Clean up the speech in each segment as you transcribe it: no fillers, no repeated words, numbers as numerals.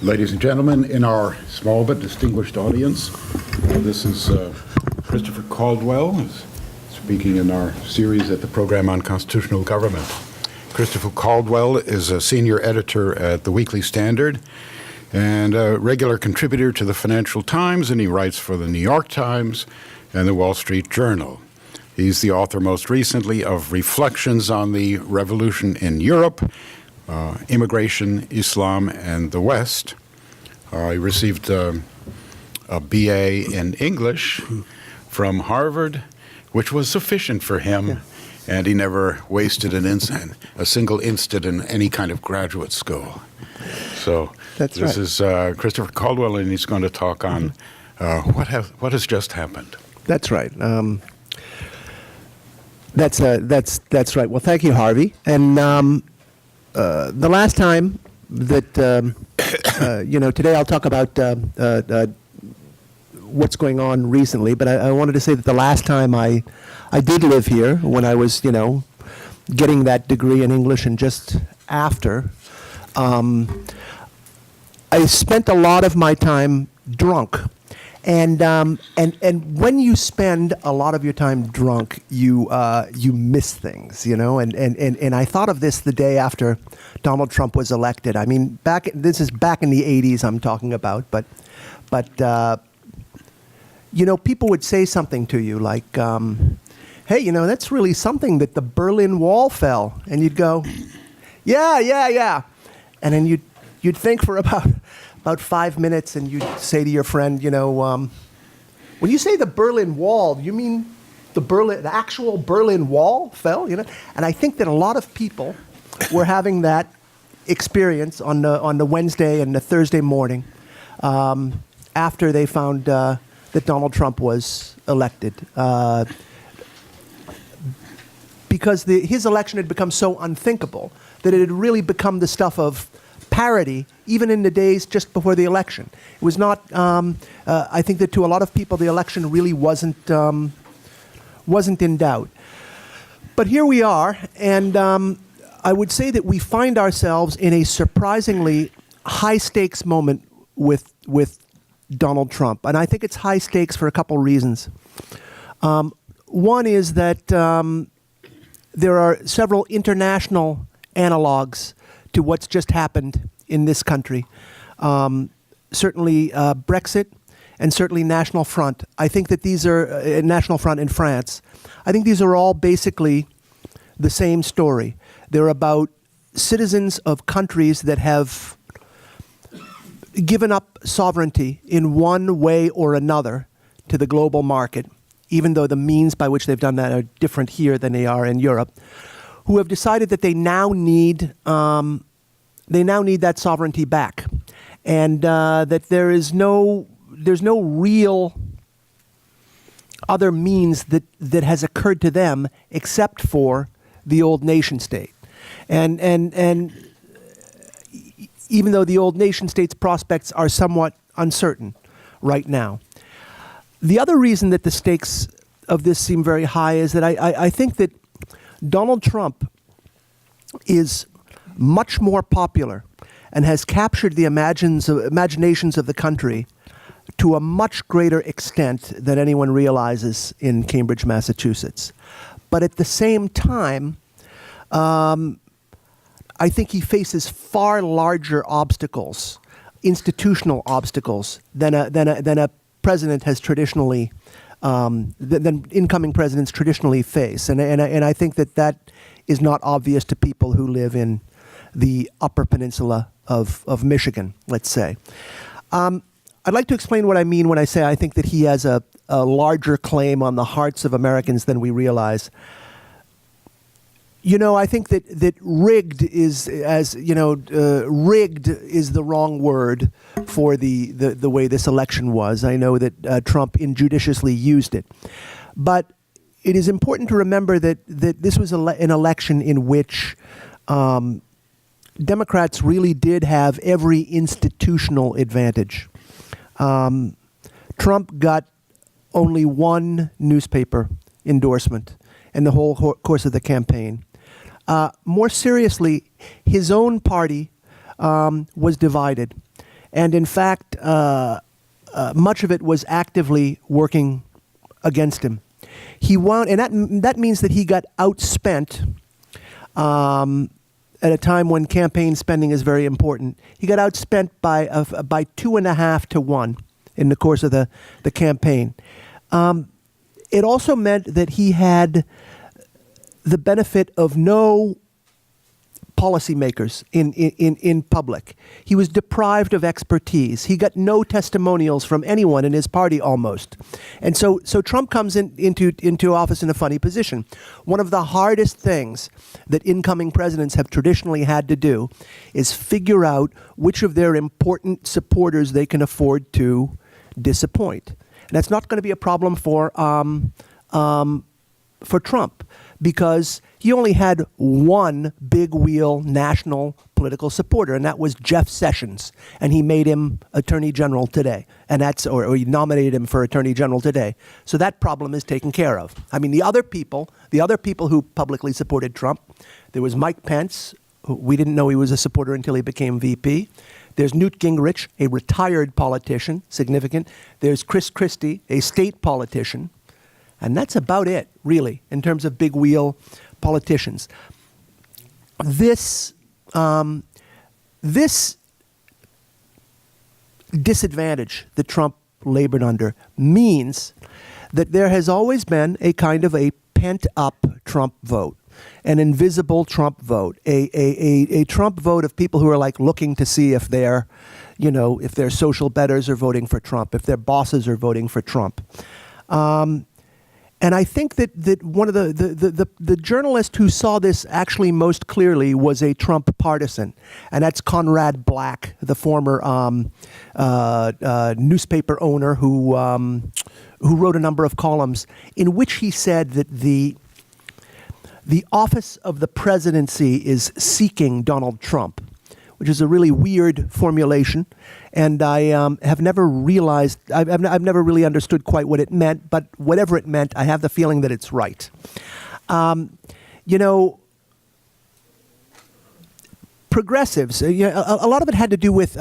Ladies and gentlemen, in our small but distinguished audience, this is Christopher Caldwell speaking in our series at the Program on Constitutional Government. Christopher Caldwell is a senior editor at the Weekly Standard and a regular contributor to the Financial Times, and he writes for the New York Times and the Wall Street Journal. He's the author most recently of Reflections on the Revolution in Europe, Immigration, Islam, and the West. He received a BA in English from Harvard, which was sufficient for him, and he never wasted a single instant in any kind of graduate school. So this is Christopher Caldwell, and he's going to talk on what has just happened. That's right. That's right. Well, thank you, Harvey. And the last time that today I'll talk about what's going on recently, but I wanted to say that the last time I did live here, when I was getting that degree in English, and just after, I spent a lot of my time drunk. And when you spend a lot of your time drunk, you miss things, And I thought of this the day after Donald Trump was elected. I mean, this is back in the 80s I'm talking about, but people would say something to you like, hey, that's really something that the Berlin Wall fell, and you'd go, yeah, and then you'd think for about 5 minutes, and you'd say to your friend, when you say the Berlin Wall, you mean the actual Berlin Wall fell? And I think that a lot of people were having that experience on the Wednesday and the Thursday morning after they found that Donald Trump was elected, because his election had become so unthinkable that it had really become the stuff of parody, even in the days just before the election. It was not, I think that to a lot of people, the election really wasn't in doubt. But here we are, and I would say that we find ourselves in a surprisingly high-stakes moment with Donald Trump. And I think it's high stakes for a couple reasons. One is that there are several international analogs to what's just happened in this country. Certainly Brexit, and certainly National Front. I think that these are, National Front in France, I think these are all basically the same story. They're about citizens of countries that have given up sovereignty in one way or another to the global market, even though the means by which they've done that are different here than they are in Europe, who have decided that they now need that sovereignty back, and that there's no real other means that has occurred to them except for the old nation state, and even though the old nation state's prospects are somewhat uncertain right now. The other reason that the stakes of this seem very high is that I think that Donald Trump is much more popular and has captured the imaginations of the country to a much greater extent than anyone realizes in Cambridge, Massachusetts. But at the same time, I think he faces far larger obstacles, institutional obstacles, than a president has traditionally, than incoming presidents traditionally face. And I think that is not obvious to people who live in the Upper Peninsula of Michigan, let's say. I'd like to explain what I mean when I say I think that he has a larger claim on the hearts of Americans than we realize. I think that rigged is the wrong word for the way this election was. I know that Trump injudiciously used it. But it is important to remember that this was an election in which Democrats really did have every institutional advantage. Trump got only one newspaper endorsement in the whole course of the campaign. More seriously, his own party was divided. And in fact, much of it was actively working against him. He wound, and that means that he got outspent at a time when campaign spending is very important. He got outspent by 2.5 to 1 in the course of the campaign. It also meant that he had the benefit of no policymakers in public. He was deprived of expertise. He got no testimonials from anyone in his party almost. And so Trump comes into office in a funny position. One of the hardest things that incoming presidents have traditionally had to do is figure out which of their important supporters they can afford to disappoint. And that's not going to be a problem for Trump, because he only had one big wheel national political supporter, and that was Jeff Sessions, and he made him Attorney General today, and or he nominated him for Attorney General today. So that problem is taken care of. I mean, the other people who publicly supported Trump, there was Mike Pence, who we didn't know he was a supporter until he became VP. There's Newt Gingrich, a retired politician, significant. There's Chris Christie, a state politician. And that's about it, really, in terms of big wheel politicians. This disadvantage that Trump labored under means that there has always been a kind of a pent-up Trump vote, an invisible Trump vote, a Trump vote of people who are like looking to see if their social betters are voting for Trump, if their bosses are voting for Trump. And I think that one of the journalist who saw this actually most clearly was a Trump partisan, and that's Conrad Black, the former newspaper owner who wrote a number of columns in which he said that the office of the presidency is seeking Donald Trump, which is a really weird formulation. And I have never realized, I've never really understood quite what it meant, but whatever it meant, I have the feeling that it's right. Progressives, a lot of it had to do with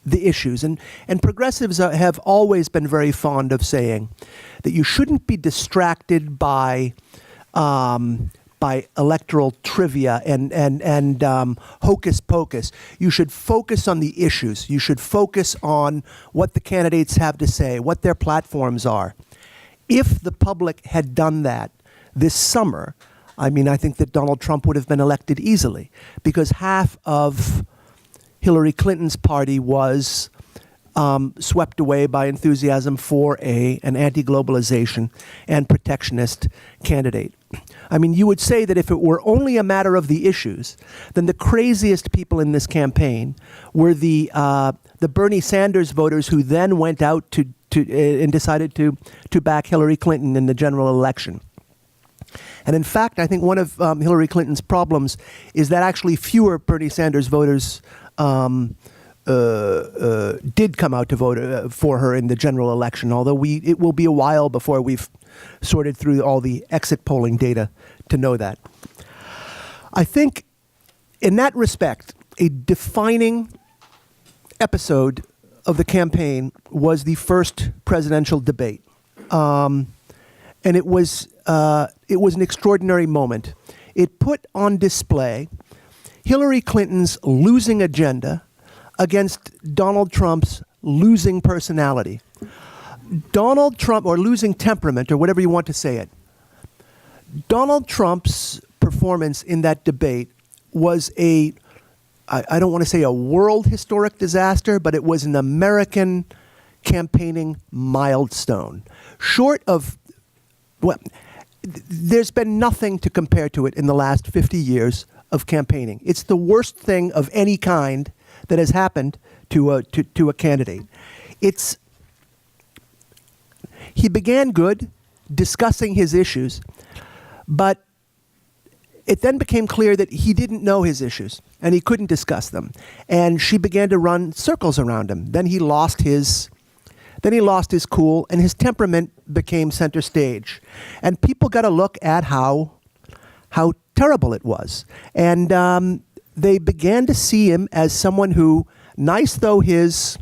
the issues, and progressives have always been very fond of saying that you shouldn't be distracted by electoral trivia and hocus pocus. You should focus on the issues. You should focus on what the candidates have to say, what their platforms are. If the public had done that this summer, I mean, I think that Donald Trump would have been elected easily, because half of Hillary Clinton's party was swept away by enthusiasm for an anti-globalization and protectionist candidate. I mean, you would say that if it were only a matter of the issues, then the craziest people in this campaign were the Bernie Sanders voters who then went out and decided to back Hillary Clinton in the general election. And in fact, I think one of Hillary Clinton's problems is that actually fewer Bernie Sanders voters did come out to vote for her in the general election, although it will be a while before we've sorted through all the exit polling data to know that. I think in that respect, a defining episode of the campaign was the first presidential debate. And it was an extraordinary moment. It put on display Hillary Clinton's losing agenda against Donald Trump's losing personality. Donald Trump, or losing temperament, or whatever you want to say it. Donald Trump's performance in that debate was I don't want to say a world historic disaster, but it was an American campaigning milestone. Short of, well, there's been nothing to compare to it in the last 50 years of campaigning. It's the worst thing of any kind that has happened to a candidate. He began good, discussing his issues, but it then became clear that he didn't know his issues and he couldn't discuss them. And she began to run circles around him. Then he lost his cool, and his temperament became center stage. And people got a look at how terrible it was. And they began to see him as someone who, nice though his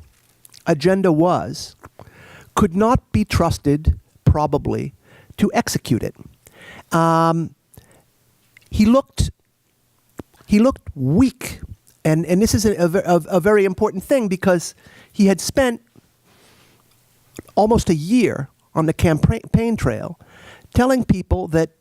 agenda was, could not be trusted, probably, to execute it. He looked weak, and this is a very important thing, because he had spent almost a year on the campaign trail telling people that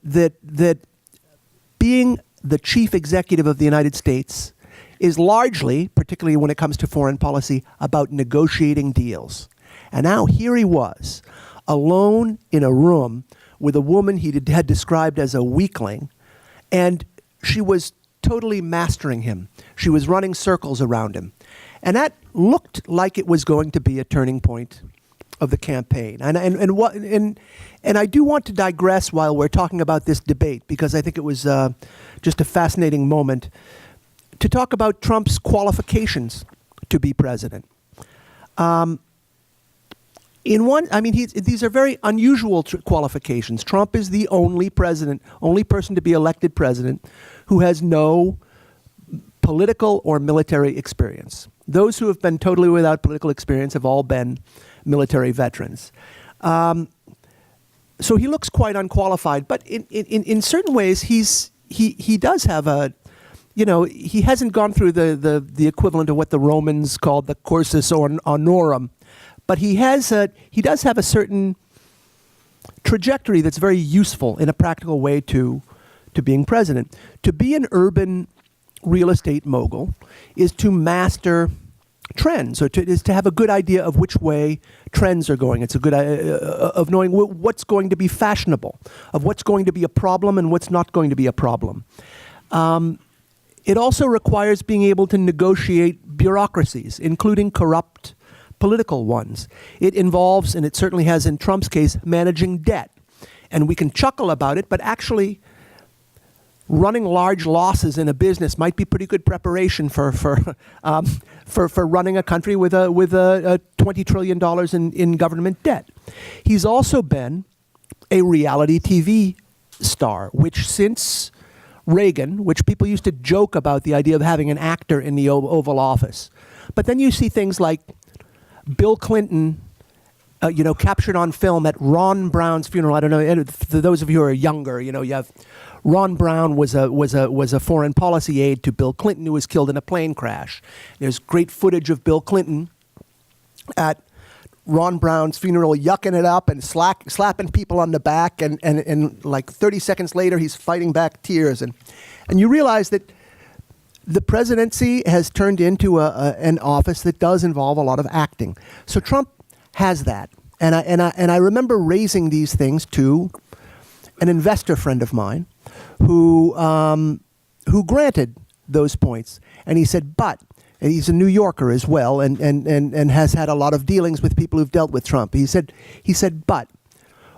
being the chief executive of the United States is largely, particularly when it comes to foreign policy, about negotiating deals. And now here he was, alone in a room with a woman he had described as a weakling, and she was totally mastering him. She was running circles around him. And that looked like it was going to be a turning point of the campaign. And I do want to digress while we're talking about this debate, because I think it was just a fascinating moment to talk about Trump's qualifications to be president. These are very unusual qualifications. Trump is the only person to be elected president who has no political or military experience. Those who have been totally without political experience have all been military veterans. So he looks quite unqualified, but in certain ways he does have he hasn't gone through the equivalent of what the Romans called the cursus honorum, but he does have a certain trajectory that's very useful in a practical way to being president. To be an urban real estate mogul is to master trends, or is to have a good idea of which way trends are going. It's a good of knowing what's going to be fashionable, of what's going to be a problem and what's not going to be a problem. It also requires being able to negotiate bureaucracies, including corrupt political ones. It involves, and it certainly has in Trump's case, managing debt. And we can chuckle about it, but actually running large losses in a business might be pretty good preparation for running a country with a $20 trillion in government debt. He's also been a reality TV star, which since Reagan, which people used to joke about the idea of having an actor in the Oval Office. But then you see things like Bill Clinton, captured on film at Ron Brown's funeral. I don't know, for those of you who are younger, you have Ron Brown was a foreign policy aide to Bill Clinton, who was killed in a plane crash. There's great footage of Bill Clinton at Ron Brown's funeral, yucking it up and slapping people on the back, and like 30 seconds later, he's fighting back tears. And you realize that the presidency has turned into an office that does involve a lot of acting. So Trump has that. And I remember raising these things to an investor friend of mine who granted those points. And he said, and he's a New Yorker as well, and has had a lot of dealings with people who've dealt with Trump. He said, but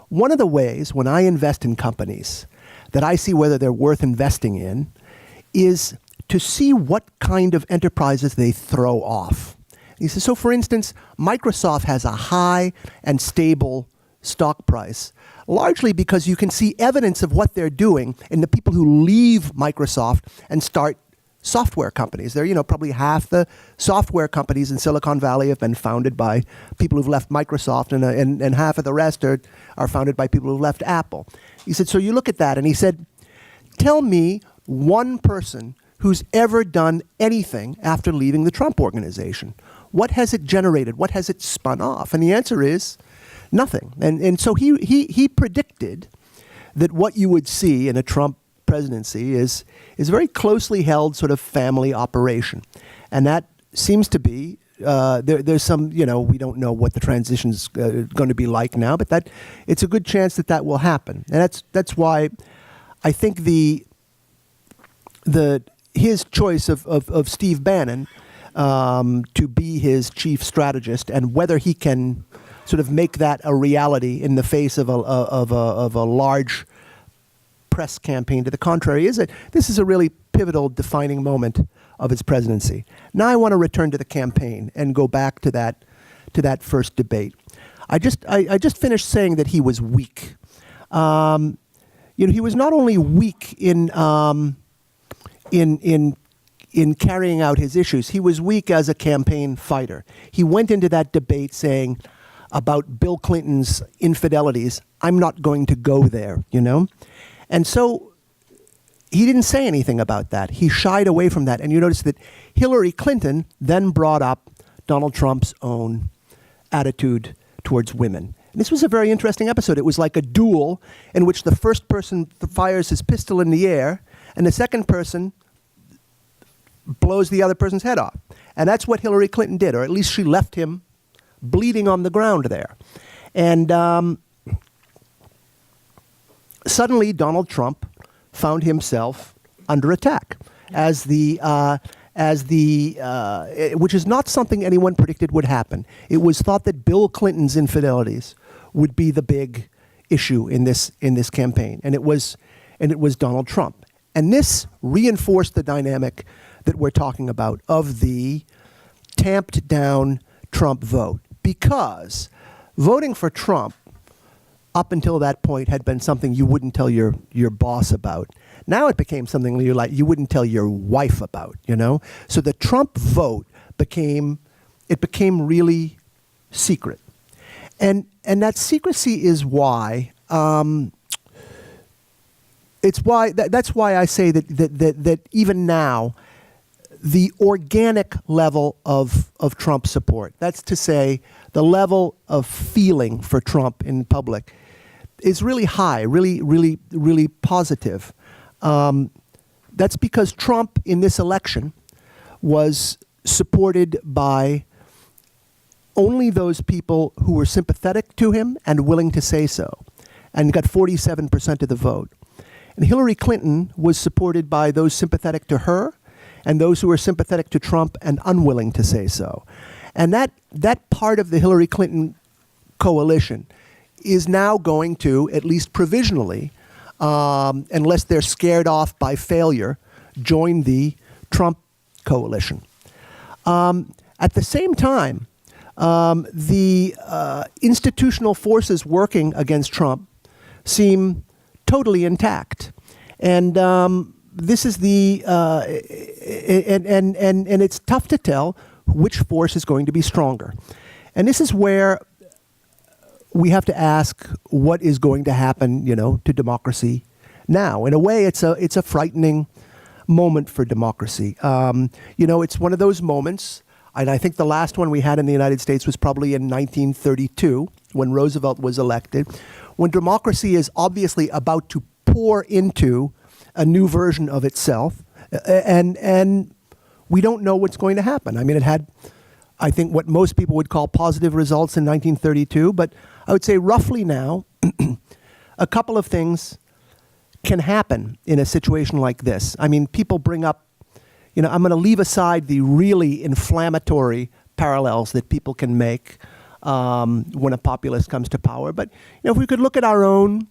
one of the ways when I invest in companies that I see whether they're worth investing in is to see what kind of enterprises they throw off. He says, so for instance, Microsoft has a high and stable stock price, largely because you can see evidence of what they're doing in the people who leave Microsoft and start software companies. They're, probably half the software companies in Silicon Valley have been founded by people who've left Microsoft, and half of the rest are founded by people who've left Apple. He said, so you look at that, and he said, tell me one person who's ever done anything after leaving the Trump organization. What has it generated? What has it spun off? And the answer is nothing. And so he predicted that what you would see in a Trump presidency is a very closely held sort of family operation. And that seems to be, there's some, we don't know what the transition's going to be like now, but that it's a good chance that will happen. And that's why I think his choice of Steve Bannon to be his chief strategist, and whether he can sort of make that a reality in the face of a large press campaign to the contrary, this is a really pivotal, defining moment of his presidency. Now I want to return to the campaign and go back to that first debate. I just finished saying that he was weak. He was not only weak in in carrying out his issues. He was weak as a campaign fighter. He went into that debate saying about Bill Clinton's infidelities, I'm not going to go there, you know? And so he didn't say anything about that. He shied away from that. And you notice that Hillary Clinton then brought up Donald Trump's own attitude towards women. And this was a very interesting episode. It was like a duel in which the first person fires his pistol in the air and the second person blows the other person's head off. And that's what Hillary Clinton did, or at least she left him bleeding on the ground there. And suddenly Donald Trump found himself under attack which is not something anyone predicted would happen. It was thought that Bill Clinton's infidelities would be the big issue in this campaign, and it was Donald Trump. And this reinforced the dynamic that we're talking about of the tamped down Trump vote, because voting for Trump up until that point had been something you wouldn't tell your boss about. Now it became something you wouldn't tell your wife about, you know? So the Trump vote became really secret. And that secrecy is why that's why I say that even now the organic level of Trump support, that's to say the level of feeling for Trump in public, is really high, really positive. That's because Trump in this election was supported by only those people who were sympathetic to him and willing to say so, and got 47% of the vote. And Hillary Clinton was supported by those sympathetic to her and those who were sympathetic to Trump and unwilling to say so. And that part of the Hillary Clinton coalition is now going to, at least provisionally, unless they're scared off by failure, join the Trump coalition. At the same time, the institutional forces working against Trump seem totally intact. And this is and it's tough to tell which force is going to be stronger. And this is where we have to ask what is going to happen, you know, to democracy now. In a way, it's a frightening moment for democracy. You know, it's one of those moments, and I think the last one we had in the United States was probably in 1932, when Roosevelt was elected, when democracy is obviously about to pour into a new version of itself, and we don't know what's going to happen. I mean, it had, I think, what most people would call positive results in 1932, but I would say roughly now, a couple of things can happen in a situation like this. I mean, people bring up, you know, I'm going to leave aside the really inflammatory parallels that people can make when a populist comes to power. But, you know, if we could look at our own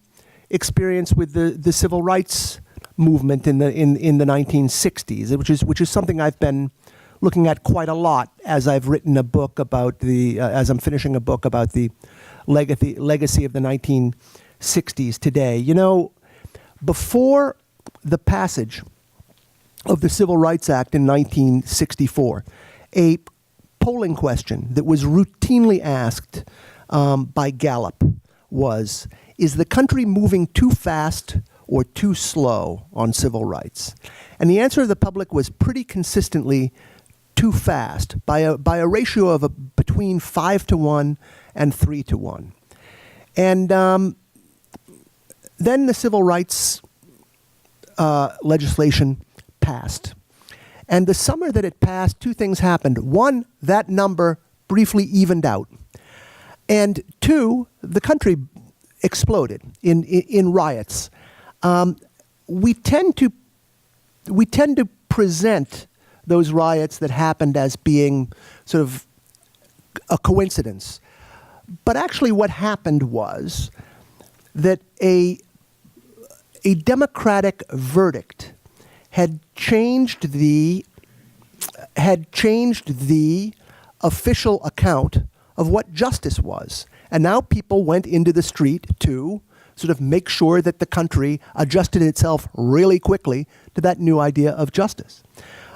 experience with the civil rights movement in the 1960s, which is something I've been looking at quite a lot as I've written a book about as I'm finishing a book about the legacy of the 1960s today. You know, before the passage of the Civil Rights Act in 1964, a polling question that was routinely asked by Gallup was, is the country moving too fast or too slow on civil rights? And the answer of the public was pretty consistently too fast, by a ratio of between 5-1 and 3-1. And then the civil rights legislation passed. And the summer that it passed, two things happened. One, that number briefly evened out. And two, the country exploded in riots. We tend to present those riots that happened as being sort of a coincidence. But actually what happened was that a democratic verdict had changed the official account of what justice was. And now people went into the street to sort of make sure that the country adjusted itself really quickly to that new idea of justice.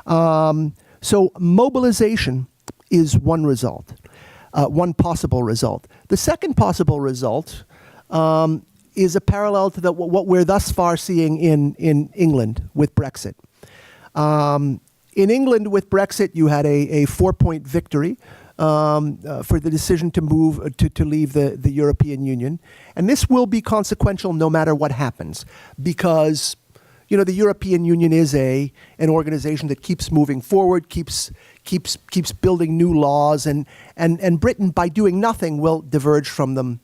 So mobilization is one result, one possible result. The second possible result is a parallel to what we're thus far seeing in England with Brexit. In England with Brexit, you had a 4-point victory for the decision to move to leave the European Union, and this will be consequential no matter what happens, because the European Union is an organization that keeps moving forward, keeps building new laws, and Britain, by doing nothing, will diverge from them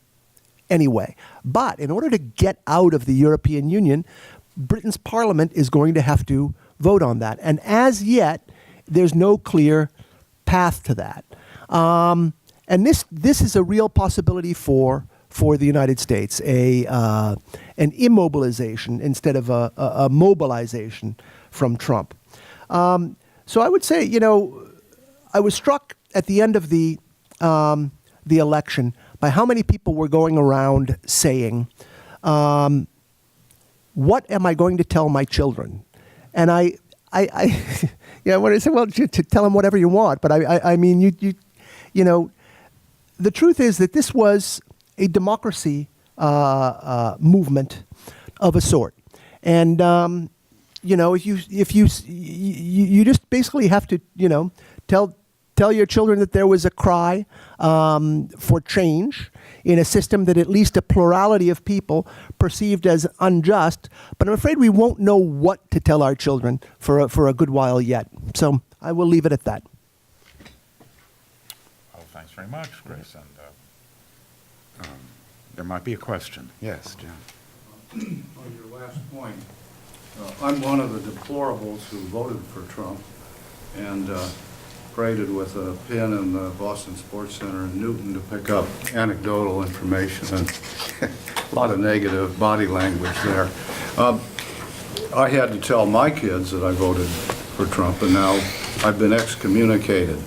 anyway. But in order to get out of the European Union, Britain's Parliament is going to have to vote on that, and as yet, there's no clear path to that. And this is a real possibility for the United States, an immobilization instead of a mobilization from Trump. So I would say, I was struck at the end of the election by how many people were going around saying, "What am I going to tell my children?" And I when I say, well, to tell them whatever you want, but I mean, the truth is that this was a democracy movement of a sort, and if you just basically have to tell your children that there was a cry for change in a system that at least a plurality of people perceived as unjust. But I'm afraid we won't know what to tell our children for a good while yet. So I will leave it at that. Well, thanks very much, Chris. And there might be a question. Yes, John. On your last point, I'm one of the deplorables who voted for Trump and paraded with a pin in the Boston Sports Center in Newton to pick up anecdotal information and a lot of negative body language there. I had to tell my kids that I voted for Trump, and now I've been excommunicated.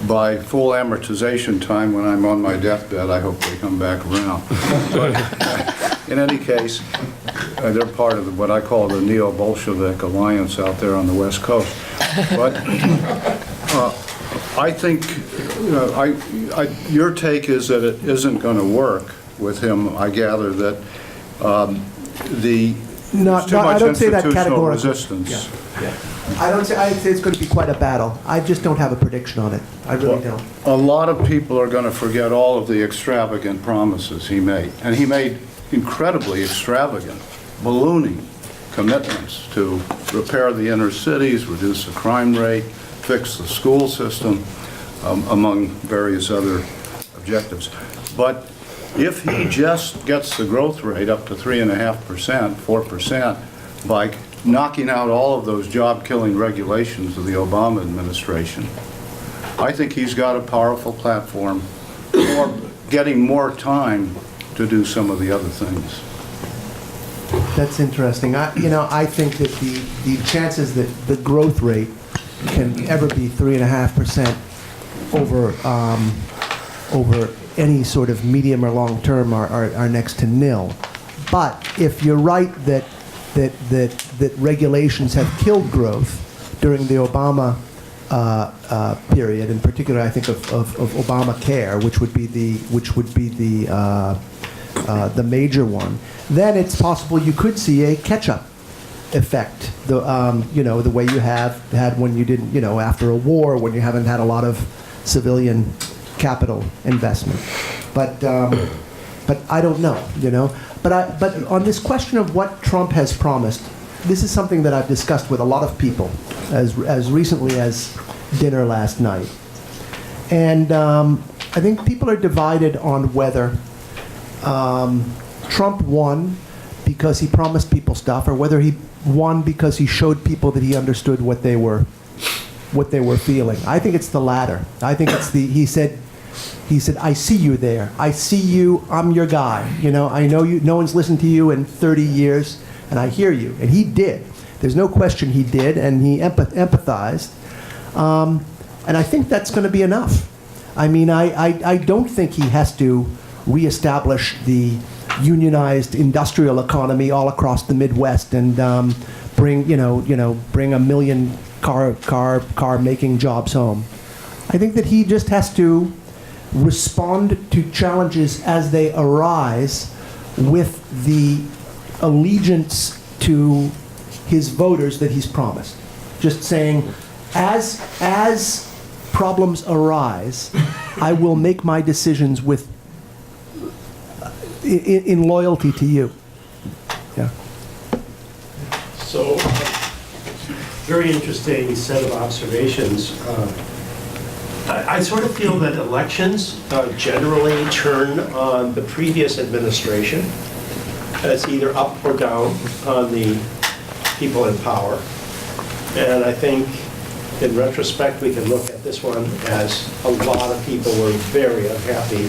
By full amortization time, when I'm on my deathbed, I hope they come back around. But in any case, they're part of what I call the neo-Bolshevik alliance out there on the West Coast. But I think your take is that it isn't going to work with him. I gather that there's too much institutional resistance. Yeah. I'd say it's going to be quite a battle. I just don't have a prediction on it. I really don't. A lot of people are going to forget all of the extravagant promises he made. And he made incredibly extravagant, ballooning commitments to repair the inner cities, reduce the crime rate, fix the school system, among various other objectives. But if he just gets the growth rate up to 3.5%, 4%, by knocking out all of those job-killing regulations of the Obama administration, I think he's got a powerful platform for getting more time to do some of the other things. That's interesting. I think that the chances that the growth rate can ever be 3.5% over any sort of medium or long term are next to nil. But if you're right that regulations have killed growth during the Obama period, in particular, I think of Obamacare, which would be the major one, then it's possible you could see a catch-up effect. The way you have had when you didn't, after a war, when you haven't had a lot of civilian capital investment. But I don't know, But on this question of what Trump has promised, this is something that I've discussed with a lot of people as recently as dinner last night. And I think people are divided on whether Trump won because he promised people stuff, or whether he won because he showed people that he understood what they were feeling. I think it's the latter. I think it's he said, I see you there. I see you. I'm your guy. I know you. No one's listened to you in 30 years, and I hear you. And he did. There's no question he did, and he empathized. And I think that's going to be enough. I mean, I don't think he has to reestablish the unionized industrial economy all across the Midwest and bring a million car making jobs home. I think that he just has to respond to challenges as they arise with the allegiance to his voters that he's promised. Just saying, as problems arise, I will make my decisions with in loyalty to you. Yeah. So, very interesting set of observations. I sort of feel that elections generally turn on the previous administration as either up or down on the people in power. And I think in retrospect, we can look at this one as a lot of people were very unhappy.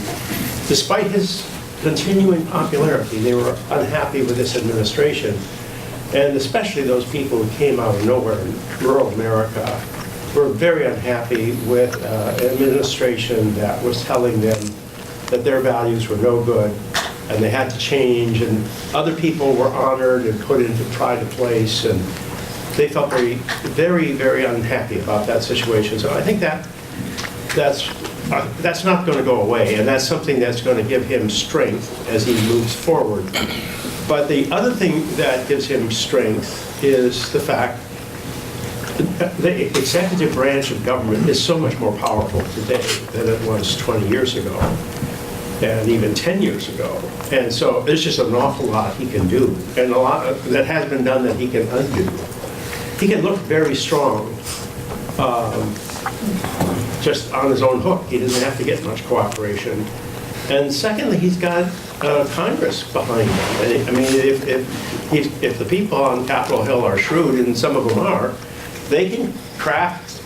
Despite his continuing popularity, they were unhappy with this administration. And especially those people who came out of nowhere in rural America were very unhappy with an administration that was telling them that their values were no good and they had to change, and other people were honored and put into pride of place, and they felt very, very unhappy about that situation. So I think that's not going to go away, and that's something that's going to give him strength as he moves forward. But the other thing that gives him strength is the fact the executive branch of government is so much more powerful today than it was 20 years ago, and even 10 years ago. And so there's just an awful lot he can do, and a lot that has been done that he can undo. He can look very strong just on his own hook. He doesn't have to get much cooperation. And secondly, he's got Congress behind him. And I mean, if the people on Capitol Hill are shrewd, and some of them are, they can craft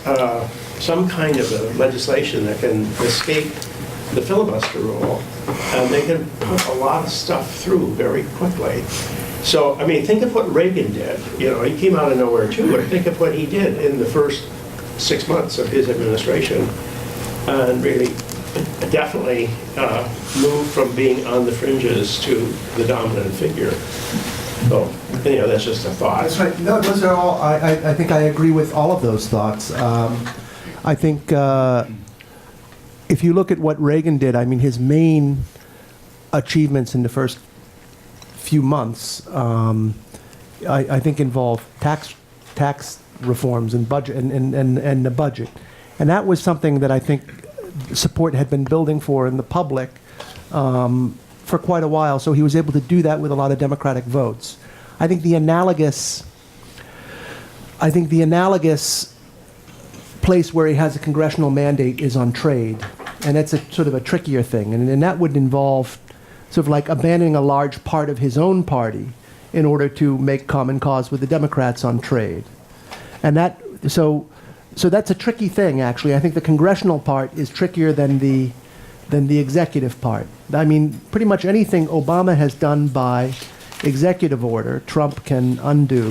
some kind of a legislation that can escape the filibuster rule, and they can put a lot of stuff through very quickly. So, I mean, think of what Reagan did. You know, he came out of nowhere too, but think of what he did in the first 6 months of his administration, and really definitely moved from being on the fringes to the dominant figure. So, you know, that's just a thought. That's right. No, those are all, I think I agree with all of those thoughts. I think if you look at what Reagan did, I mean, his main achievements in the first few months, I think involved tax reforms and budget and the budget. And that was something that I think support had been building for in the public for quite a while, so he was able to do that with a lot of Democratic votes. I think the analogous place where he has a congressional mandate is on trade, and that's a sort of a trickier thing, and that would involve sort of like abandoning a large part of his own party in order to make common cause with the Democrats on trade. And that, so that's a tricky thing, actually. I think the congressional part is trickier than the executive part. I mean, pretty much anything Obama has done by executive order, Trump can undo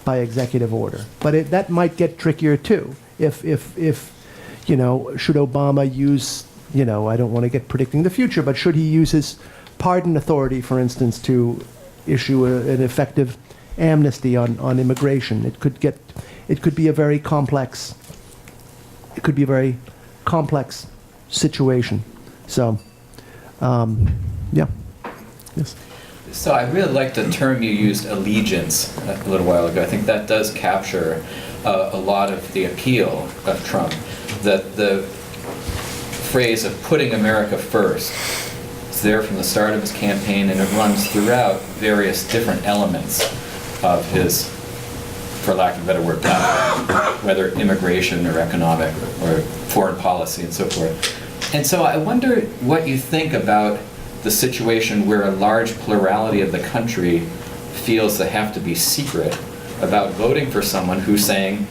by executive order. But that might get trickier too. If you know, should Obama use, you know, I don't want to get predicting the future, but should he use his pardon authority, for instance, to issue an effective amnesty on immigration? It could be a very complex situation. So, yeah. Yes. So I really like the term you used, allegiance, a little while ago. I think that does capture a lot of the appeal of Trump. That the phrase of putting America first is there from the start of his campaign, and it runs throughout various different elements of his, for lack of a better word, platform, whether immigration or economic or foreign policy and so forth. And so I wonder what you think about the situation where a large plurality of the country feels they have to be secret about voting for someone who's saying,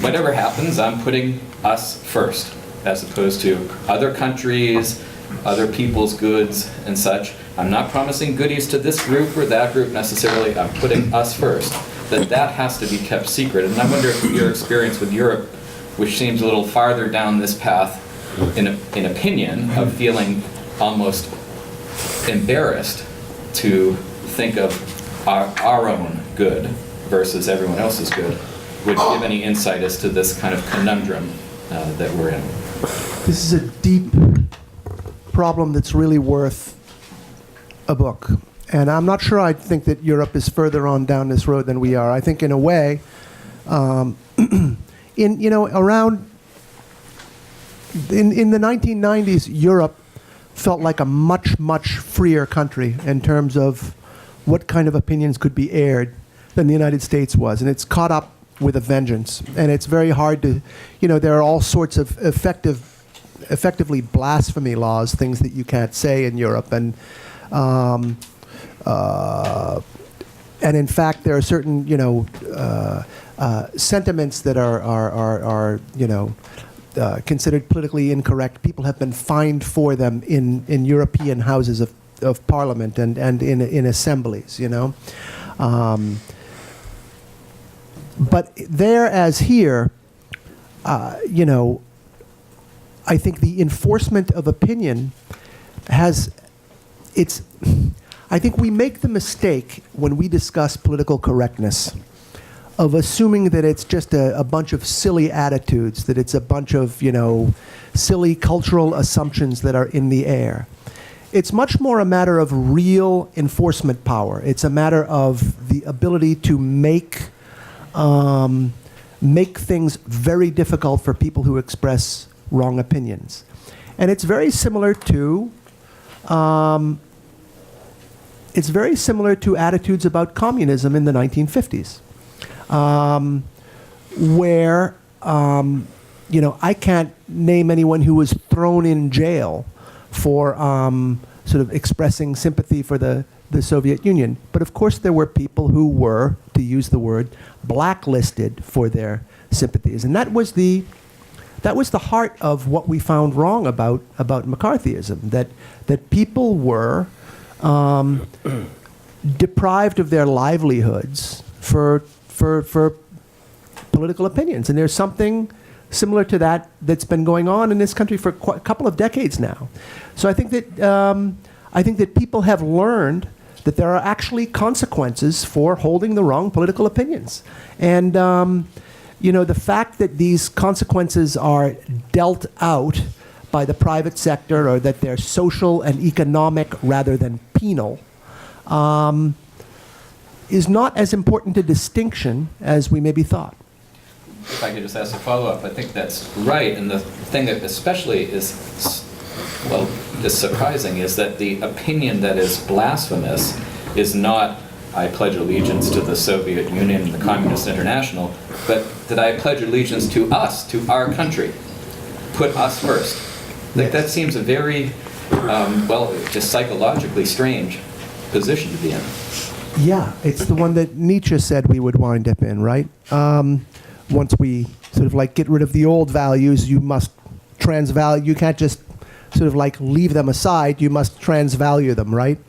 whatever happens, I'm putting us first, as opposed to other countries, other people's goods and such. I'm not promising goodies to this group or that group necessarily, I'm putting us first. That has to be kept secret. And I wonder if your experience with Europe, which seems a little farther down this path in opinion, of feeling almost embarrassed to think of our own good versus everyone else's good. would give any insight as to this kind of conundrum that we're in. This is a deep problem that's really worth a book. And I'm not sure I think that Europe is further on down this road than we are. I think in a way, in the 1990s, Europe felt like a much, much freer country in terms of what kind of opinions could be aired than the United States was. And it's caught up with a vengeance. And it's very hard to, there are all sorts of effectively blasphemy laws, things that you can't say in Europe. And in fact, there are certain, sentiments that are considered politically incorrect. People have been fined for them in European houses of parliament and in assemblies, But there as here, I think the enforcement of opinion I think we make the mistake when we discuss political correctness of assuming that it's just a bunch of silly attitudes, that it's a bunch of, silly cultural assumptions that are in the air. It's much more a matter of real enforcement power. It's a matter of the ability to make things very difficult for people who express wrong opinions. And it's very similar to attitudes about communism in the 1950s. Where, I can't name anyone who was thrown in jail for sort of expressing sympathy for the Soviet Union. But of course there were people who were, to use the word, blacklisted for their sympathies. And that was the heart of what we found wrong about McCarthyism, that people were deprived of their livelihoods for political opinions. And there's something similar to that's been going on in this country for a couple of decades now. So I think that people have learned that there are actually consequences for holding the wrong political opinions. And the fact that these consequences are dealt out by the private sector, or that they're social and economic rather than penal, is not as important a distinction as we maybe thought. If I could just ask a follow-up, I think that's right. And the thing that especially is surprising is that the opinion that is blasphemous is not, I pledge allegiance to the Soviet Union and the Communist International, but that I pledge allegiance to us, to our country. Put us first. Like, that seems a very, just psychologically strange position to be in. Yeah, it's the one that Nietzsche said we would wind up in, right? Once we sort of get rid of the old values, you must transvalue. You can't just sort of leave them aside. You must transvalue them, right?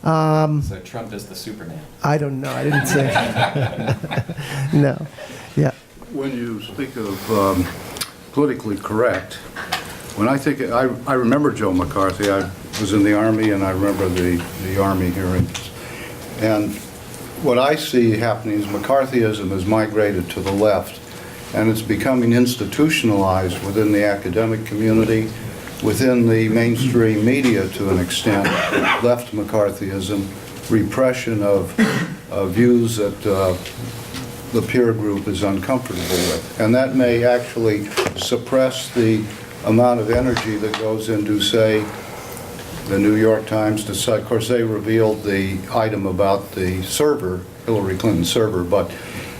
So Trump is the Superman. I don't know. I didn't say. No. Yeah. When you speak of politically correct, when I think, I remember Joe McCarthy. I was in the Army, and I remember the Army hearings. And what I see happening is McCarthyism has migrated to the left, and it's becoming institutionalized within the academic community, within the mainstream media to an extent. Left McCarthyism, repression of views that the peer group is uncomfortable with. And that may actually suppress the amount of energy that goes into, say, the New York Times. Of course, they revealed the item about the server, Hillary Clinton's server, but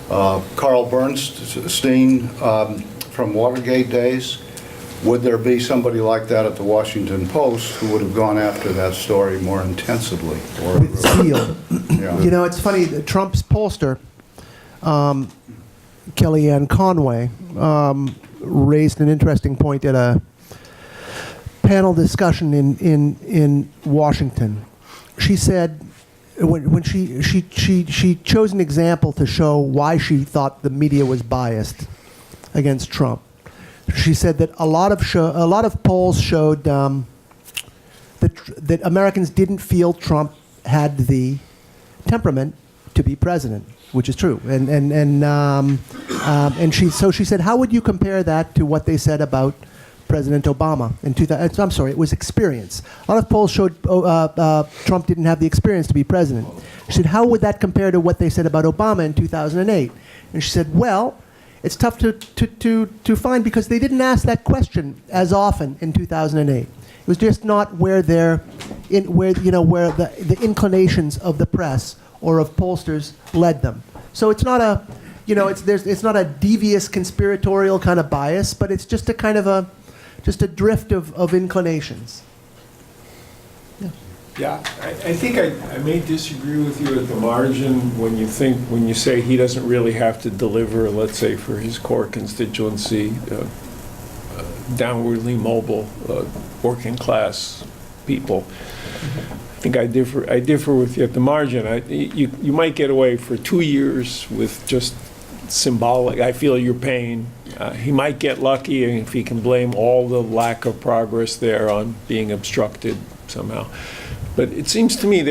Carl Bernstein from Watergate days, would there be somebody like that at the Washington Post who would have gone after that story more intensively? With zeal. Yeah. It's funny, Trump's pollster, Kellyanne Conway, raised an interesting point at a panel discussion in Washington. She said, when she chose an example to show why she thought the media was biased against Trump. She said that a lot of polls showed that Americans didn't feel Trump had the temperament to be president, which is true. And she said, how would you compare that to what they said about President Obama in 2000? I'm sorry, it was experience. A lot of polls showed Trump didn't have the experience to be president. She said, how would that compare to what they said about Obama in 2008? And she said, well, it's tough to find because they didn't ask that question as often in 2008. It was just not where the inclinations of the press or of pollsters led them. So it's not a, it's not a devious conspiratorial kind of bias, but it's just a kind of just a drift of inclinations. Yeah, I think I may disagree with you at the margin when you say he doesn't really have to deliver, let's say, for his core constituency, downwardly mobile, working class people. I think I differ with you at the margin. You might get away for 2 years with just symbolic, I feel your pain. He might get lucky if he can blame all the lack of progress there on being obstructed somehow. But it seems to me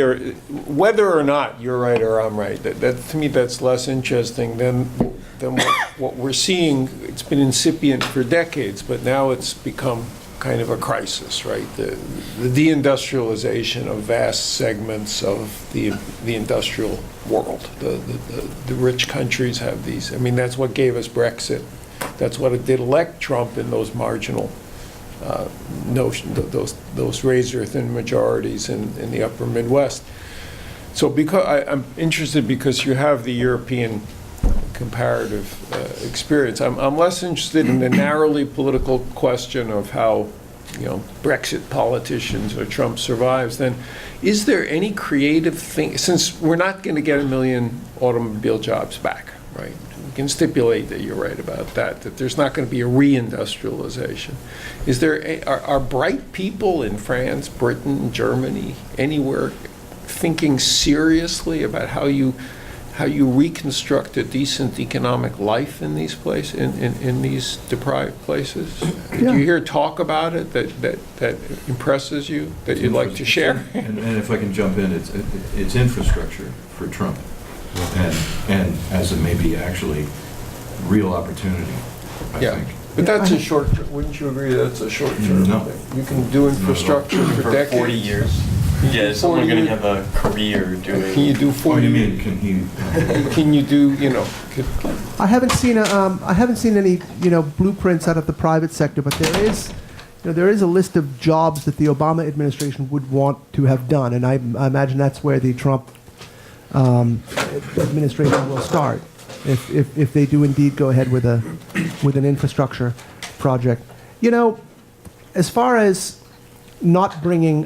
whether or not you're right or I'm right, that to me that's less interesting than what we're seeing. It's been incipient for decades, but now it's become kind of a crisis, right? The deindustrialization of vast segments of the industrial world. The rich countries have these. I mean, that's what gave us Brexit. That's what it did elect Trump in those marginal notion, those razor-thin majorities in the upper Midwest. So because I'm interested because you have the European comparative experience. I'm less interested in the narrowly political question of how Brexit politicians or Trump survives. Then, is there any creative thing? Since we're not going to get 1 million automobile jobs back, right? We can stipulate that you're right about that there's not going to be a reindustrialization. Is there are bright people in France, Britain, Germany, anywhere thinking seriously about how you reconstruct a decent economic life in these places, in these deprived places? Yeah. Do you hear talk about it that impresses you, that you'd like to share? And if I can jump in, it's infrastructure for Trump, and as a maybe actually real opportunity, I think. But that's a short, wouldn't you agree that's a short-term No. thing? You can do infrastructure for decades. 40 years. Yeah, is someone going to have a career doing? Can you do 40? What do you mean, can he? Can you do, I haven't seen any blueprints out of the private sector, but there is a list of jobs that the Obama administration would want to have done, and I imagine that's where the Trump administration will start if they do indeed go ahead with an infrastructure project. As far as not bringing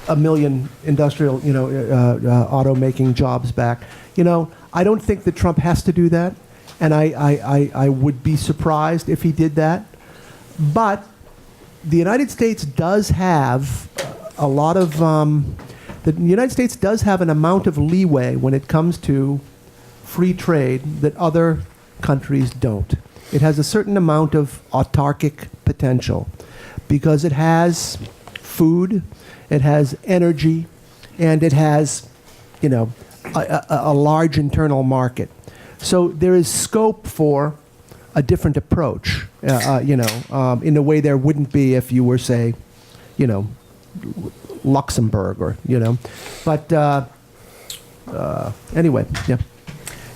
1 million industrial, auto-making jobs back. I don't think that Trump has to do that, and I would be surprised if he did that. But the United States does have a lot of, the United States does have an amount of leeway when it comes to free trade that other countries don't. It has a certain amount of autarkic potential because it has food, it has energy, and it has, a large internal market. So there is scope for a different approach, in a way there wouldn't be if you were, say, Luxembourg or, But anyway, yeah.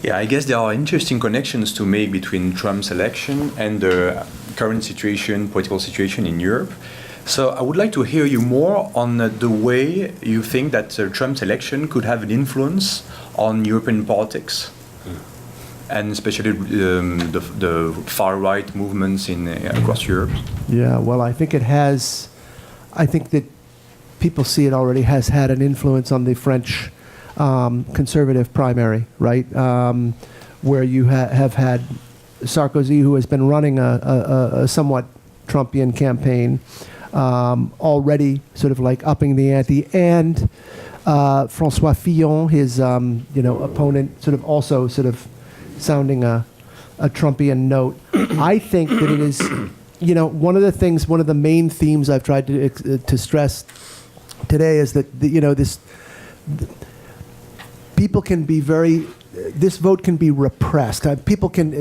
Yeah, I guess there are interesting connections to make between Trump's election and the current situation, political situation in Europe. So I would like to hear you more on the way you think that Trump's election could have an influence on European politics, and especially the far-right movements across Europe. Yeah, well, I think it has. I think that people see it already has had an influence on the French conservative primary, right? Where you have had Sarkozy, who has been running a somewhat Trumpian campaign, already sort of like upping the ante, and François Fillon, his opponent, sort of also sort of sounding a Trumpian note. I think that it is, one of the main themes I've tried to stress today is that people can be very, this vote can be repressed. People can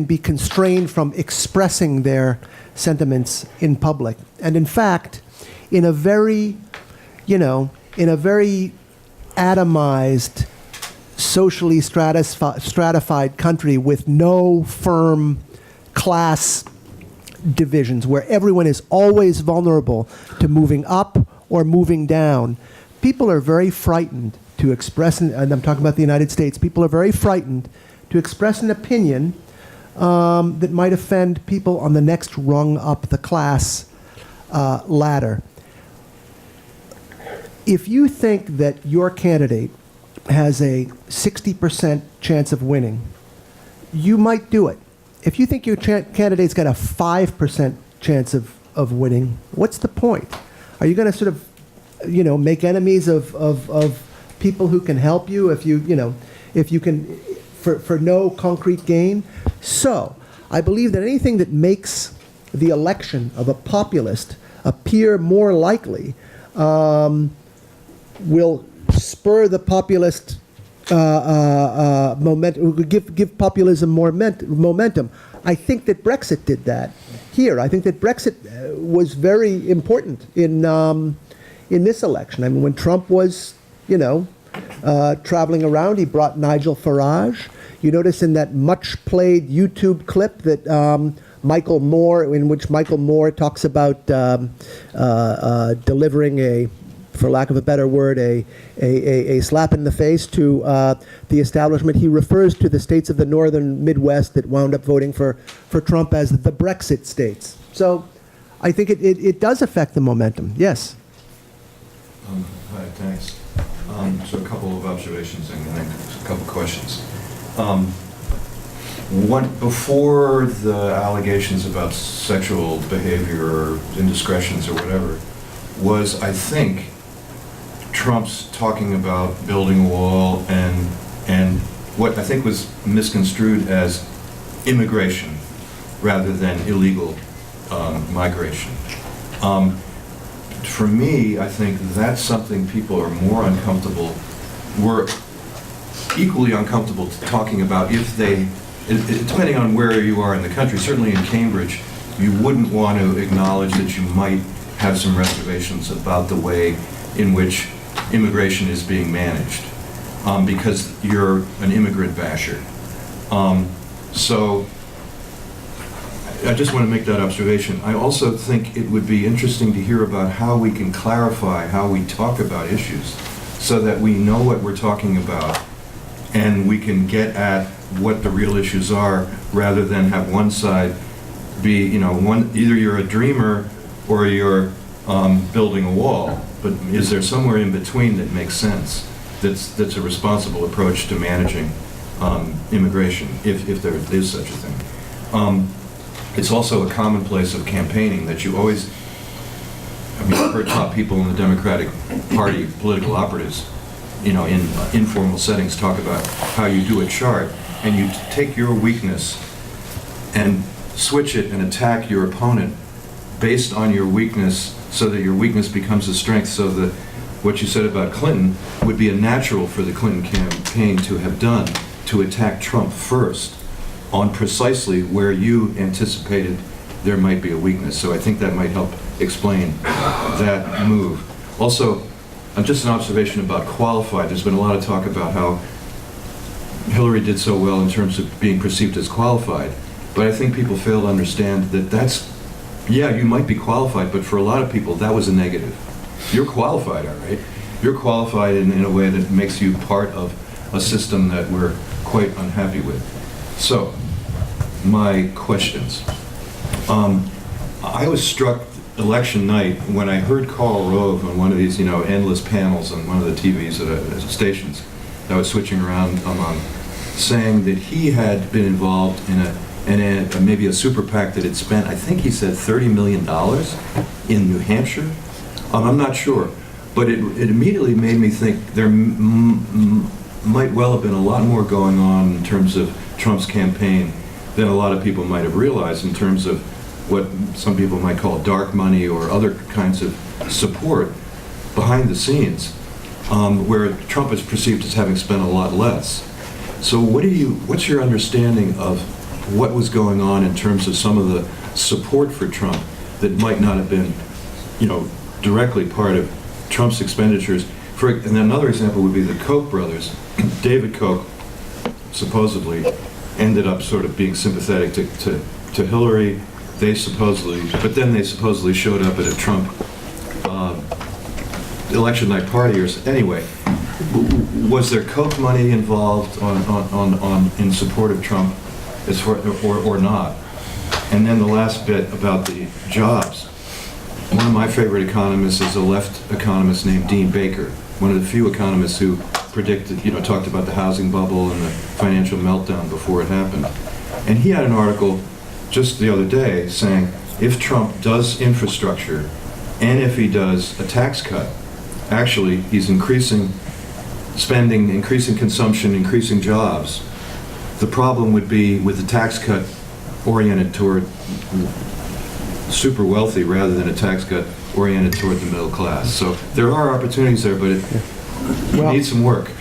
be constrained from expressing their sentiments in public. And in fact, in a very atomized, socially stratified country with no firm class divisions, where everyone is always vulnerable to moving up or moving down, people are very frightened to express, and I'm talking about the United States, people are very frightened to express an opinion that might offend people on the next rung up the class ladder. If you think that your candidate has a 60% chance of winning, you might do it. If you think your candidate's got a 5% chance of winning, what's the point? Are you going to sort of, make enemies of people who can help you if you can, for no concrete gain? So, I believe that anything that makes the election of a populist appear more likely will spur the populist momentum, give populism more momentum. I think that Brexit did that here. I think that Brexit was very important in this election. I mean, when Trump was, traveling around, he brought Nigel Farage. You notice in that much-played YouTube clip that Michael Moore, in which Michael Moore talks about delivering for lack of a better word, a slap in the face to the establishment. He refers to the states of the northern Midwest that wound up voting for Trump as the Brexit states. So I think it does affect the momentum, yes. Hi, thanks. So a couple of observations and then a couple of questions. Before the allegations about sexual behavior or indiscretions or whatever, was, I think, Trump's talking about building a wall and what I think was misconstrued as immigration rather than illegal migration. For me, I think that's something people are more uncomfortable, were equally uncomfortable talking about if they, depending on where you are in the country. Certainly in Cambridge, you wouldn't want to acknowledge that you might have some reservations about the way in which immigration is being managed, because you're an immigrant basher. So I just want to make that observation. I also think it would be interesting to hear about how we can clarify how we talk about issues so that we know what we're talking about and we can get at what the real issues are rather than have one side be, either you're a dreamer or you're building a wall. But is there somewhere in between that makes sense, that's a responsible approach to managing immigration, if there is such a thing? It's also a commonplace of campaigning that you always, I've heard top people in the Democratic Party, political operatives, in informal settings talk about how you do a chart and you take your weakness and switch it and attack your opponent based on your weakness, so that your weakness becomes a strength, so that what you said about Clinton would be a natural for the Clinton campaign to have done, to attack Trump first on precisely where you anticipated there might be a weakness. So I think that might help explain that move. Also, just an observation about qualified. There's been a lot of talk about how Hillary did so well in terms of being perceived as qualified, but I think people fail to understand that yeah, you might be qualified, but for a lot of people, that was a negative. You're qualified, all right? You're qualified in a way that makes you part of a system that we're quite unhappy with. So, my questions. I was struck election night when I heard Karl Rove on one of these, endless panels on one of the TVs at stations that I was switching around among, saying that he had been involved in maybe a super PAC that had spent, I think he said $30 million in New Hampshire. I'm not sure, but it immediately made me think there might well have been a lot more going on in terms of Trump's campaign than a lot of people might have realized, in terms of what some people might call dark money or other kinds of support behind the scenes. where Trump is perceived as having spent a lot less. So what's your understanding of what was going on in terms of some of the support for Trump that might not have been, directly part of Trump's expenditures? And another example would be the Koch brothers. David Koch supposedly ended up sort of being sympathetic to Hillary. But then they supposedly showed up at a Trump election night party anyway. Was there Koch money involved in support of Trump, or not? And then the last bit about the jobs. One of my favorite economists is a left economist named Dean Baker, one of the few economists who predicted, talked about the housing bubble and the financial meltdown before it happened. And he had an article just the other day saying, if Trump does infrastructure and if he does a tax cut, actually he's increasing spending, increasing consumption, increasing jobs. The problem would be with the tax cut oriented toward super wealthy rather than a tax cut oriented toward the middle class. So there are opportunities there, but it needs some work.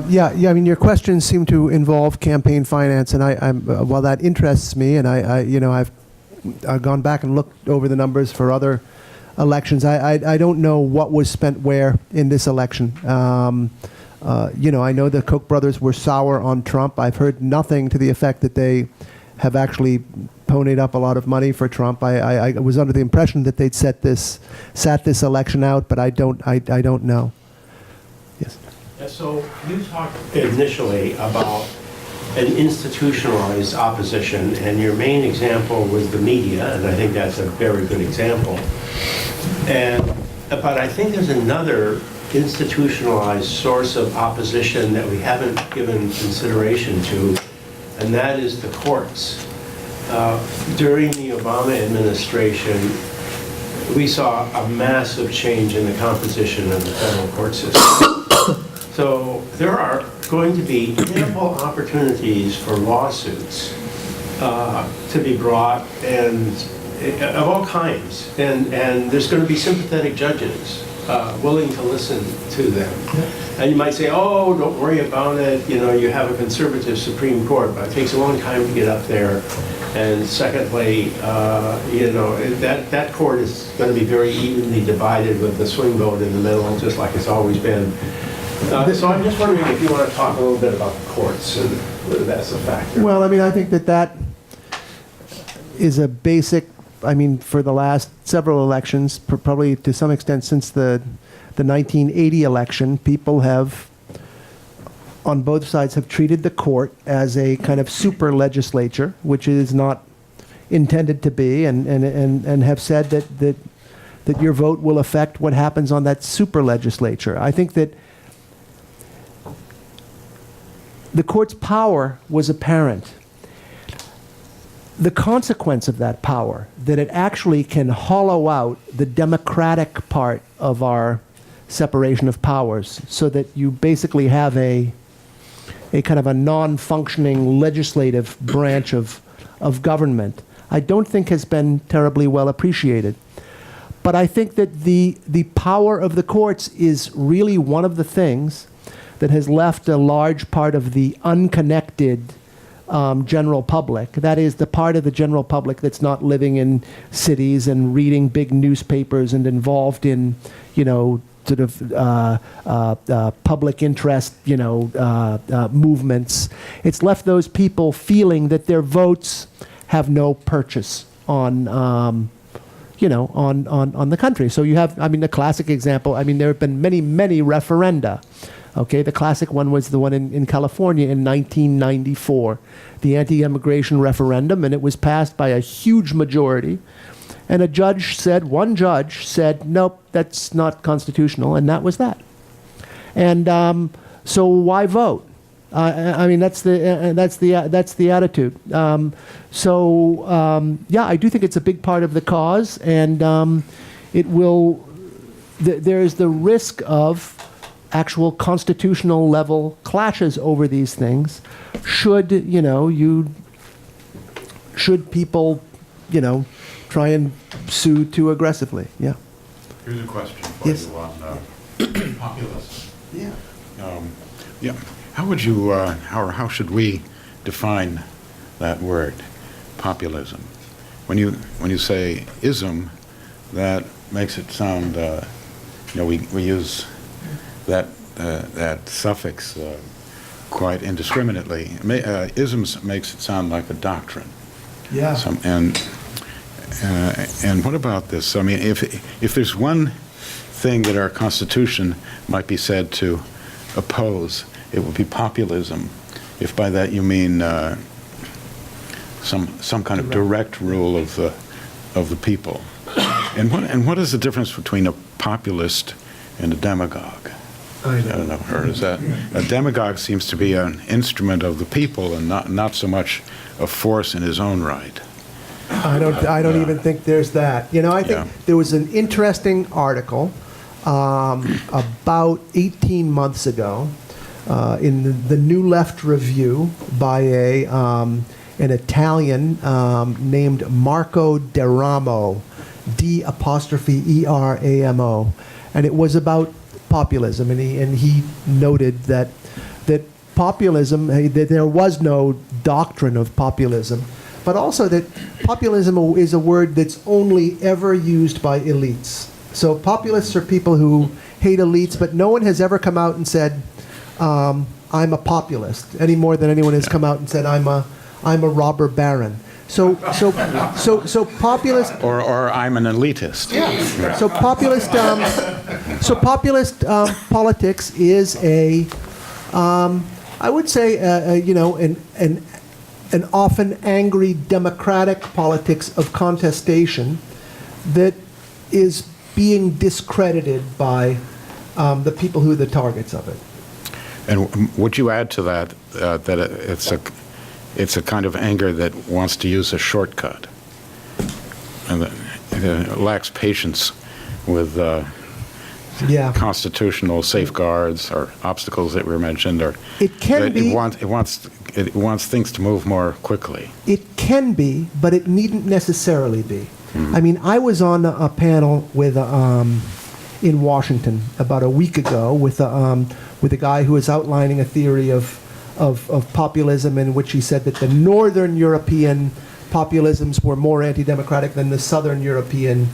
Yeah. I mean, your questions seem to involve campaign finance, and while that interests me, and I've gone back and looked over the numbers for other elections. I don't know what was spent where in this election. I know the Koch brothers were sour on Trump. I've heard nothing to the effect that they have actually ponied up a lot of money for Trump. I was under the impression that they'd sat this election out, but I don't know. Yes. So you talked initially about an institutionalized opposition, and your main example was the media, and I think that's a very good example. But I think there's another institutionalized source of opposition that we haven't given consideration to, and that is the courts. During the Obama administration, we saw a massive change in the composition of the federal court system. So there are going to be ample opportunities for lawsuits to be brought, and of all kinds, and there's going to be sympathetic judges willing to listen to them. And you might say, oh, don't worry about it, you have a conservative Supreme Court, but it takes a long time to get up there. And secondly, that court is going to be very evenly divided with the swing vote in the middle, just like it's always been. So I'm just wondering if you want to talk a little bit about the courts and whether that's a factor. Well, I mean, I think that is a basic. I mean, for the last several elections, probably to some extent since the 1980 election, people have, on both sides, have treated the court as a kind of super legislature, which it is not intended to be, and have said that your vote will affect what happens on that super legislature. I think that the court's power was apparent. The consequence of that power, that it actually can hollow out the democratic part of our separation of powers, so that you basically have a kind of a non-functioning legislative branch of government, I don't think has been terribly well appreciated. But I think that the power of the courts is really one of the things that has left a large part of the unconnected general public. That is, the part of the general public that's not living in cities and reading big newspapers and involved in, sort of public interest, movements. It's left those people feeling that their votes have no purchase on the country. So you have, the classic example, there have been many, many referenda. Okay, the classic one was the one in California in 1994, the anti-immigration referendum, and it was passed by a huge majority. And one judge said, nope, that's not constitutional, and that was that. And so why vote? That's the attitude. I do think it's a big part of the cause, and it will. There is the risk of actual constitutional level clashes over these things. Should people, try and sue too aggressively? Yeah. Here's a question for Yes. you on populism. Yeah. Yeah. How would you, how should we define that word, populism? When you say ism, that makes it sound, we use that suffix quite indiscriminately. Isms makes it sound like a doctrine. Yeah. And what about this? I mean, if there's one thing that our Constitution might be said to oppose, it would be populism. If by that you mean some kind of direct rule of the people. And what is the difference between a populist and a demagogue? I don't know. Or is that a demagogue seems to be an instrument of the people and not so much a force in his own right. I don't even think there's that. I think there was an interesting article about 18 months ago in the New Left Review by an Italian named Marco Deramo, D''ERAMO, and it was about populism, and he noted that populism, that there was no doctrine of populism, but also that populism is a word that's only ever used by elites. So populists are people who hate elites, but no one has ever come out and said, I'm a populist, any more than anyone has come out and said, I'm a robber baron. So populist, or I'm an elitist. Yeah. Right. So populist politics is I would say, an often angry democratic politics of contestation that is being discredited by the people who are the targets of it. And would you add to that that it's a kind of anger that wants to use a shortcut and that lacks patience with constitutional safeguards or obstacles that were mentioned, or it can be. It wants things to move more quickly. It can be, but it needn't necessarily be. Mm-hmm. I mean, I was on a panel with in Washington about a week ago with a guy who was outlining a theory of populism, in which he said that the Northern European populisms were more anti-democratic than the Southern European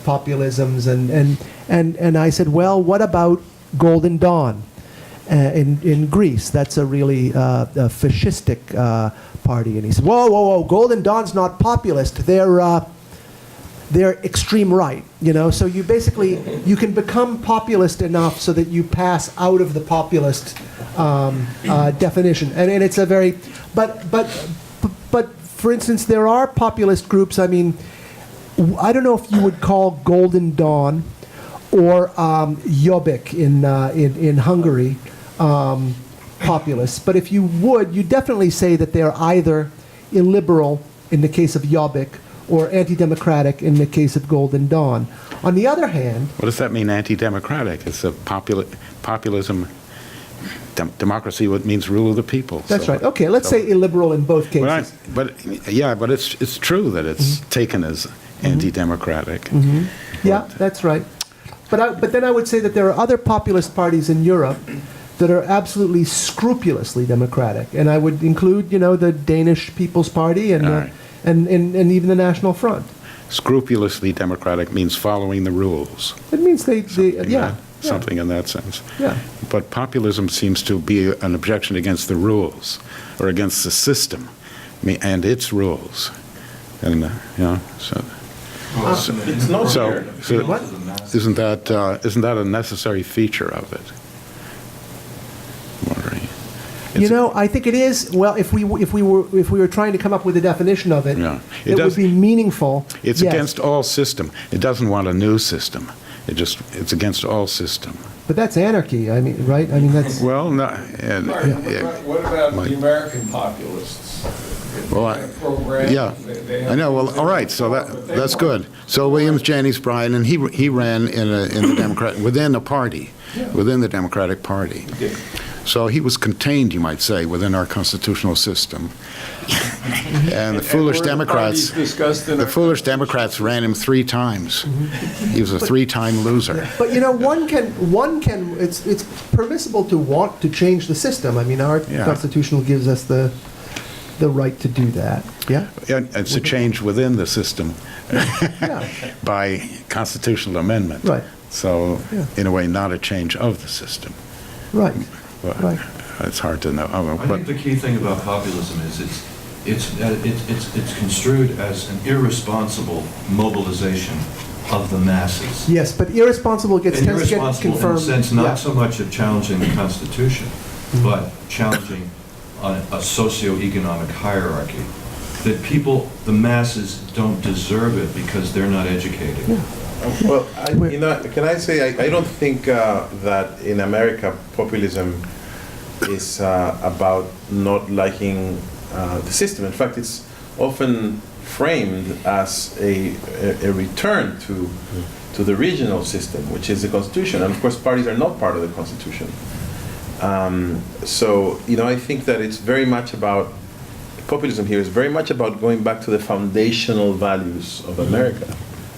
populisms, and I said, well, what about Golden Dawn in Greece? That's a really fascistic party. And he said, whoa, Golden Dawn's not populist. They're extreme right, So you can become populist enough so that you pass out of the populist definition, and it's a very, but for instance, there are populist groups. I mean, I don't know if you would call Golden Dawn or Jobbik in Hungary populists, but if you would, you definitely say that they're either illiberal in the case of Jobbik or anti-democratic in the case of Golden Dawn. On the other hand... What does that mean, anti-democratic? It's a populism. Democracy means rule of the people. That's right. Okay, let's say illiberal in both cases. But it's true that it's taken as anti-democratic. Mm-hmm. Yeah, that's right. But then I would say that there are other populist parties in Europe that are absolutely scrupulously democratic, and I would include, the Danish People's Party and even the National Front. Scrupulously democratic means following the rules. It means something in that sense. Yeah. But populism seems to be an objection against the rules or against the system and its rules. And it's not here. Isn't that a necessary feature of it? I'm wondering. I think it is. Well, if we were trying to come up with a definition of it, it would be meaningful. It's against all system. It doesn't want a new system. It's against all system. But that's anarchy. I mean, right? I mean, that's well, no. What about the American populists? Well, I know. Well, all right. So that's good. So Williams Janney's bride, and he ran in the Democrat within a party, within the Democratic Party. So he was contained, you might say, within our constitutional system. And the foolish Democrats, ran him 3 times. He was a 3-time loser. But one can. It's permissible to want to change the system. I mean, our constitutional gives us the right to do that. Yeah. And it's a change within the system by constitutional amendment. Right. So, in a way, not a change of the system. Right. But Right. it's hard to know. I think the key thing about populism is it's construed as an irresponsible mobilization of the masses. Yes, but irresponsible tends to get Irresponsible confirmed. in the sense not so much of challenging the Constitution, but challenging a socio-economic hierarchy. That people, the masses, don't deserve it because they're not educated. Yeah. Well, can I say, I don't think that in America populism is about not liking the system. In fact, it's often framed as a return to the regional system, which is the Constitution. And of course, parties are not part of the Constitution. So, I think that it's very much about, populism here is very much about going back to the foundational values of America.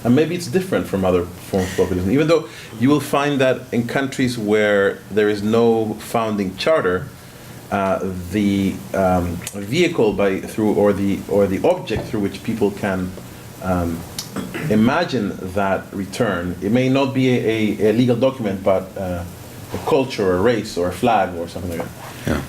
And maybe it's different from other forms of populism, even though you will find that in countries where there is no founding charter, the vehicle or the object through which people can imagine that return, it may not be a legal document, but a culture or a race or a flag or something like that. Yeah.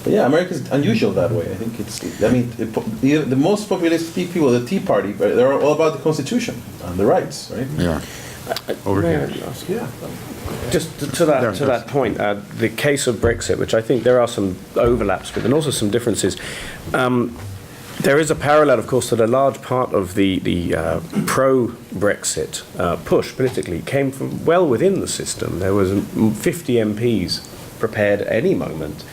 But yeah, America is unusual that way. I think the most populist people, the Tea Party, they're all about the Constitution and the rights, right? Yeah. Over here. Yeah. Just to that point, the case of Brexit, which I think there are some overlaps with, and also some differences. There is a parallel, of course, that a large part of the pro-Brexit push politically came from well within the system. There was 50 MPs prepared at any moment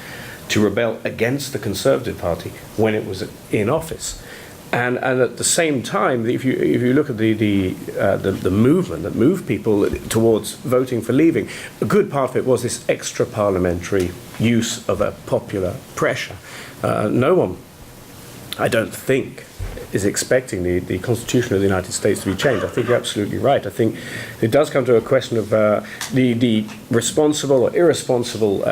to rebel against the Conservative Party when it was in office. And at the same time, if you look at the movement that moved people towards voting for leaving, a good part of it was this extra parliamentary use of a popular pressure. No one, I don't think, is expecting the Constitution of the United States to be changed. I think you're absolutely right. I think it does come to a question of the responsible or irresponsible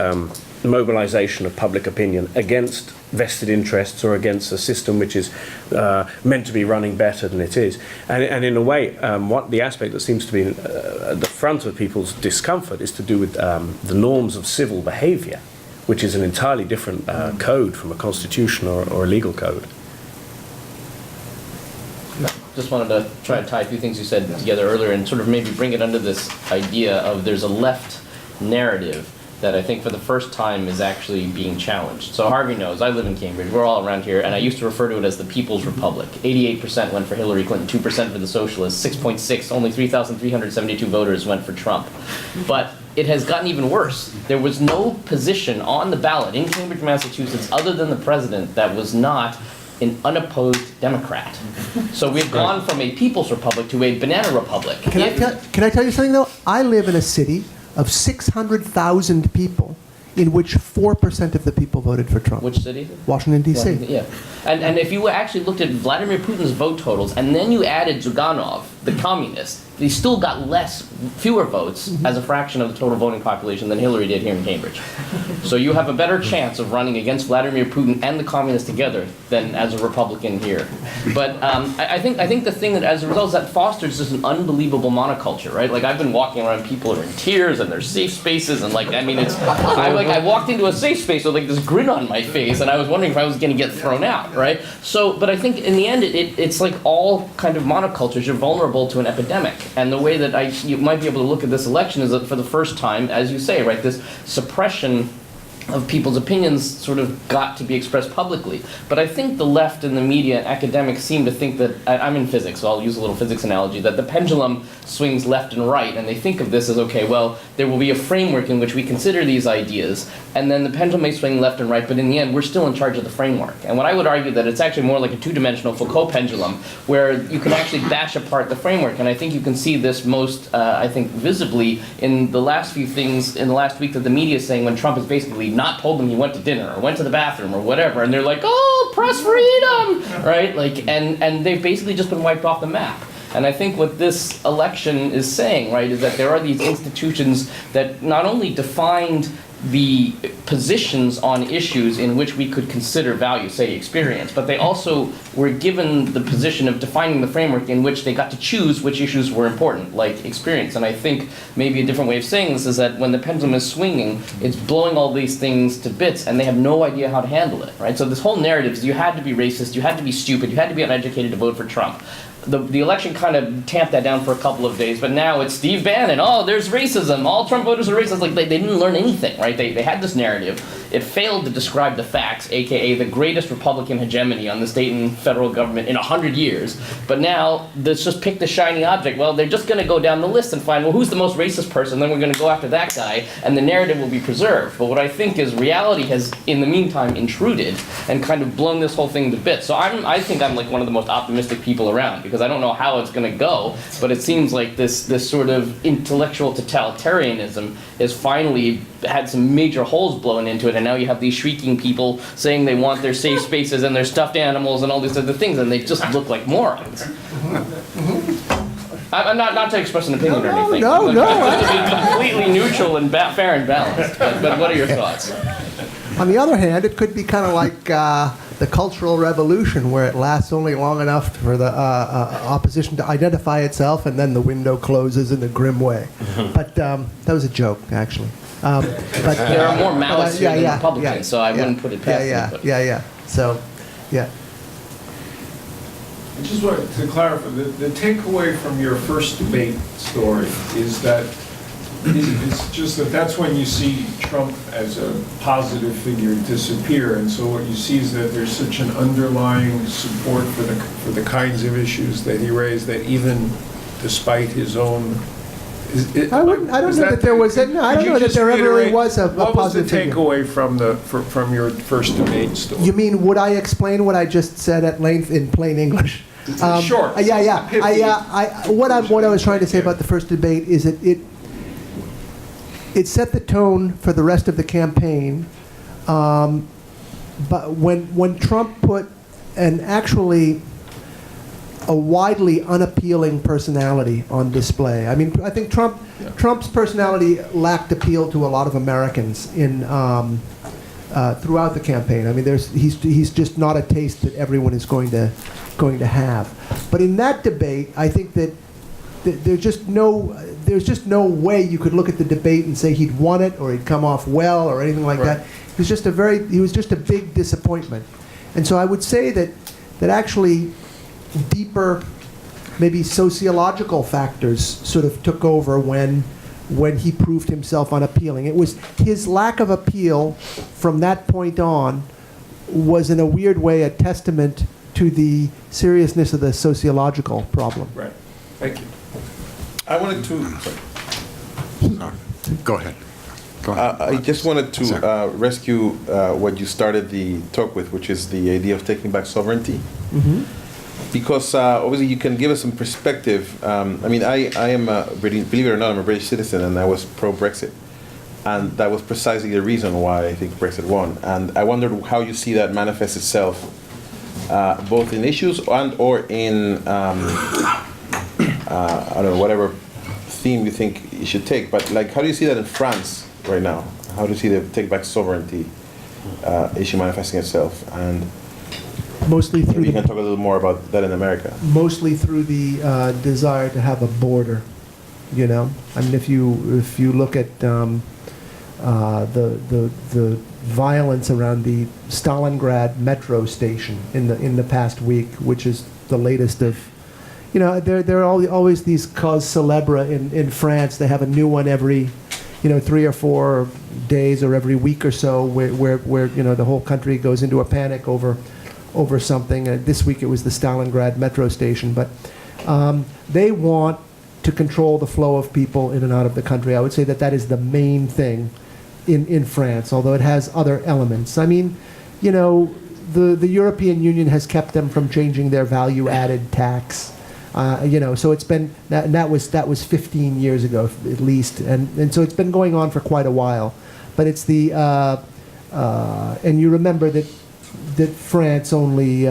mobilization of public opinion against vested interests or against a system which is meant to be running better than it is. And in a way, what the aspect that seems to be at the front of people's discomfort is to do with the norms of civil behavior, which is an entirely different code from a constitution or a legal code. Just wanted to try to tie a few things you said together earlier and sort of maybe bring it under this idea of there's a left narrative that I think for the first time is actually being challenged. So Harvey knows, I live in Cambridge, we're all around here, and I used to refer to it as the People's Republic. 88% went for Hillary Clinton, 2% for the Socialists, 6.6, only 3,372 voters went for Trump. But it has gotten even worse. There was no position on the ballot in Cambridge, Massachusetts, other than the president, that was not an unopposed Democrat. So we've gone from a People's Republic to a banana republic. Can I tell you something, though? I live in a city of 600,000 people in which 4% of the people voted for Trump. Which city? Washington, D.C. Yeah. And if you actually looked at Vladimir Putin's vote totals, and then you added Zyuganov, the communist, he still got fewer votes as a fraction of the total voting population than Hillary did here in Cambridge. So you have a better chance of running against Vladimir Putin and the communists together than as a Republican here. But I think the thing that as a result is that fosters just an unbelievable monoculture, right? Like I've been walking around, people are in tears and there's safe spaces, and like, I mean, I walked into a safe space with like this grin on my face, and I was wondering if I was going to get thrown out, right? So, but I think in the end, it's like all kind of monocultures, you're vulnerable to an epidemic. And the way that you might be able to look at this election is that for the first time, as you say, right, this suppression of people's opinions sort of got to be expressed publicly. But I think the left and the media and academics seem to think that, I'm in physics, so I'll use a little physics analogy, that the pendulum swings left and right, and they think of this as, okay, well, there will be a framework in which we consider these ideas, and then the pendulum may swing left and right, but in the end, we're still in charge of the framework. And what I would argue that it's actually more like a two-dimensional Foucault pendulum, where you can actually bash apart the framework, and I think you can see this most, I think, visibly in the last few things in the last week that the media is saying when Trump is basically not told them he went to dinner or went to the bathroom or whatever, and they're like, oh, press freedom, right? Like, and they've basically just been wiped off the map. And I think what this election is saying, right, is that there are these institutions that not only defined the positions on issues in which we could consider value, say experience, but they also were given the position of defining the framework in which they got to choose which issues were important, like experience. And I think maybe a different way of saying this is that when the pendulum is swinging, it's blowing all these things to bits, and they have no idea how to handle it, right? So this whole narrative is you had to be racist, you had to be stupid, you had to be uneducated to vote for Trump. The election kind of tamped that down for a couple of days, but now it's Steve Bannon. Oh, there's racism. All Trump voters are racist. Like they didn't learn anything, right? They had this narrative. It failed to describe the facts, aka the greatest Republican hegemony on the state and federal government in 100 years. But now let's just pick the shiny object. Well, they're just going to go down the list and find, well, who's the most racist person? Then we're going to go after that guy, and the narrative will be preserved. But what I think is reality has, in the meantime, intruded and kind of blown this whole thing to bits. So I think I'm like one of the most optimistic people around, because I don't know how it's going to go, but it seems like this sort of intellectual totalitarianism has finally had some major holes blown into it, and now you have these shrieking people saying they want their safe spaces and their stuffed animals and all these other things, and they just look like morons. I'm not to express an opinion or anything. No. Just to be completely neutral and fair and balanced. But what are your thoughts? On the other hand, it could be kind of like the Cultural Revolution, where it lasts only long enough for the opposition to identify itself, and then the window closes in a grim way. But that was a joke, actually. But there are more Maoists here than Republicans, so I wouldn't put it past anybody. Yeah. So, yeah. I just wanted to clarify, the takeaway from your first debate story is that it's just that that's when you see Trump as a positive figure disappear, and so what you see is that there's such an underlying support for the kinds of issues that he raised, that even despite his own... I don't know that there was ever really was a positive figure. What was the takeaway from your first debate story? You mean, would I explain what I just said at length in plain English? Sure. What I was trying to say about the first debate is that it set the tone for the rest of the campaign. But when Trump put a widely unappealing personality on display. I mean, I think Trump's personality lacked appeal to a lot of Americans throughout the campaign. I mean, he's just not a taste that everyone is going to have. But in that debate, I think that there's just no way you could look at the debate and say he'd won it or he'd come off well or anything like that. He was just a big disappointment. And so I would say that actually deeper, maybe sociological factors sort of took over when he proved himself unappealing. It was his lack of appeal from that point on was in a weird way a testament to the seriousness of the sociological problem. Right. Thank you. I wanted to... Go ahead. I just wanted to rescue what you started the talk with, which is the idea of taking back sovereignty. Mm-hmm. Because obviously you can give us some perspective. I mean, I am, believe it or not, I'm a British citizen, and I was pro-Brexit. And that was precisely the reason why I think Brexit won. And I wondered how you see that manifest itself, both in issues and or in, I don't know, whatever theme you think you should take. But like, how do you see that in France right now? How do you see the take back sovereignty issue manifesting itself? And Mostly through maybe you can talk a little more about that in America. Mostly through the desire to have a border, you know. I mean, if you look at the violence around the Stalingrad metro station in the past week, which is the latest of, you know, there are always these cause célèbres in France. They have a new one every, 3 or 4 days or every week or so, where you know the whole country goes into a panic over something. This week it was the Stalingrad metro station, but they want to control the flow of people in and out of the country. I would say that is the main thing in France, although it has other elements. I mean, the European Union has kept them from changing their value-added tax. So it's been that was 15 years ago at least, and so it's been going on for quite a while. But it's the And you remember that France only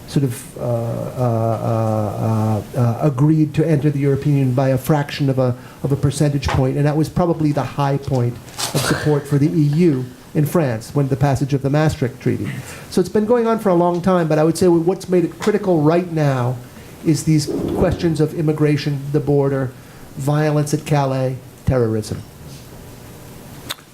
sort of agreed to enter the European Union by a fraction of a percentage point, and that was probably the high point of support for the EU in France when the passage of the Maastricht Treaty. So it's been going on for a long time, but I would say what's made it critical right now is these questions of immigration, the border, violence at Calais, terrorism.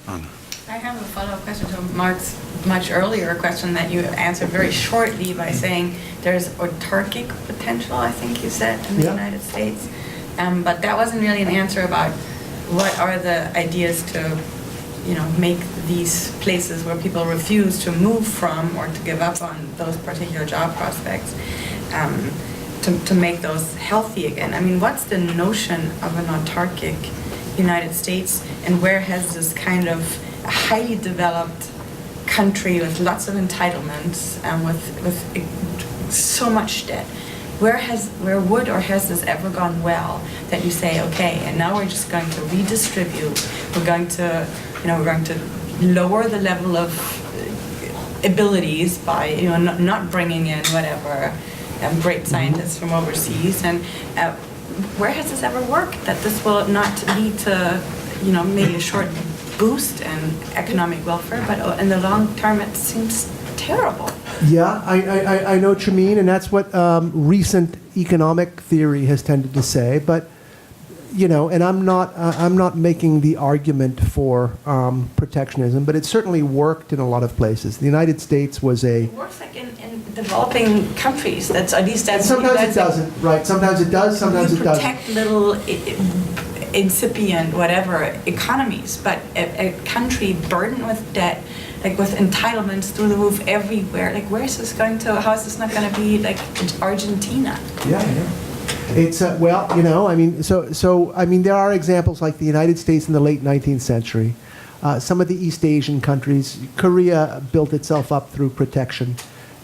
I have a follow-up question to Mark's much earlier question that you answered very shortly by saying there's autarkic potential, I think you said, in the United States. But that wasn't really an answer about what are the ideas to, make these places where people refuse to move from or to give up on those particular job prospects, to make those healthy again. I mean, what's the notion of an autarkic United States, and where has this kind of highly developed country with lots of entitlements and with so much debt, where would or has this ever gone well that you say, okay, and now we're just going to redistribute, we're going to lower the level of abilities by not bringing in whatever great scientists from overseas, and where has this ever worked that this will not lead to maybe a short boost in economic welfare, but in the long term it seems terrible. Yeah, I know what you mean, and that's what recent economic theory has tended to say. But and I'm not making the argument for protectionism, but it certainly worked in a lot of places. The United States was It works like in developing countries. That's at least that's. Sometimes it doesn't, right? Sometimes it does. Sometimes it doesn't. Protect little incipient whatever economies, but a country burdened with debt, like with entitlements through the roof everywhere, like where is this going to, how is this not going to be like Argentina? Yeah. It's well, I mean, there are examples like the United States in the late 19th century, some of the East Asian countries. Korea built itself up through protection.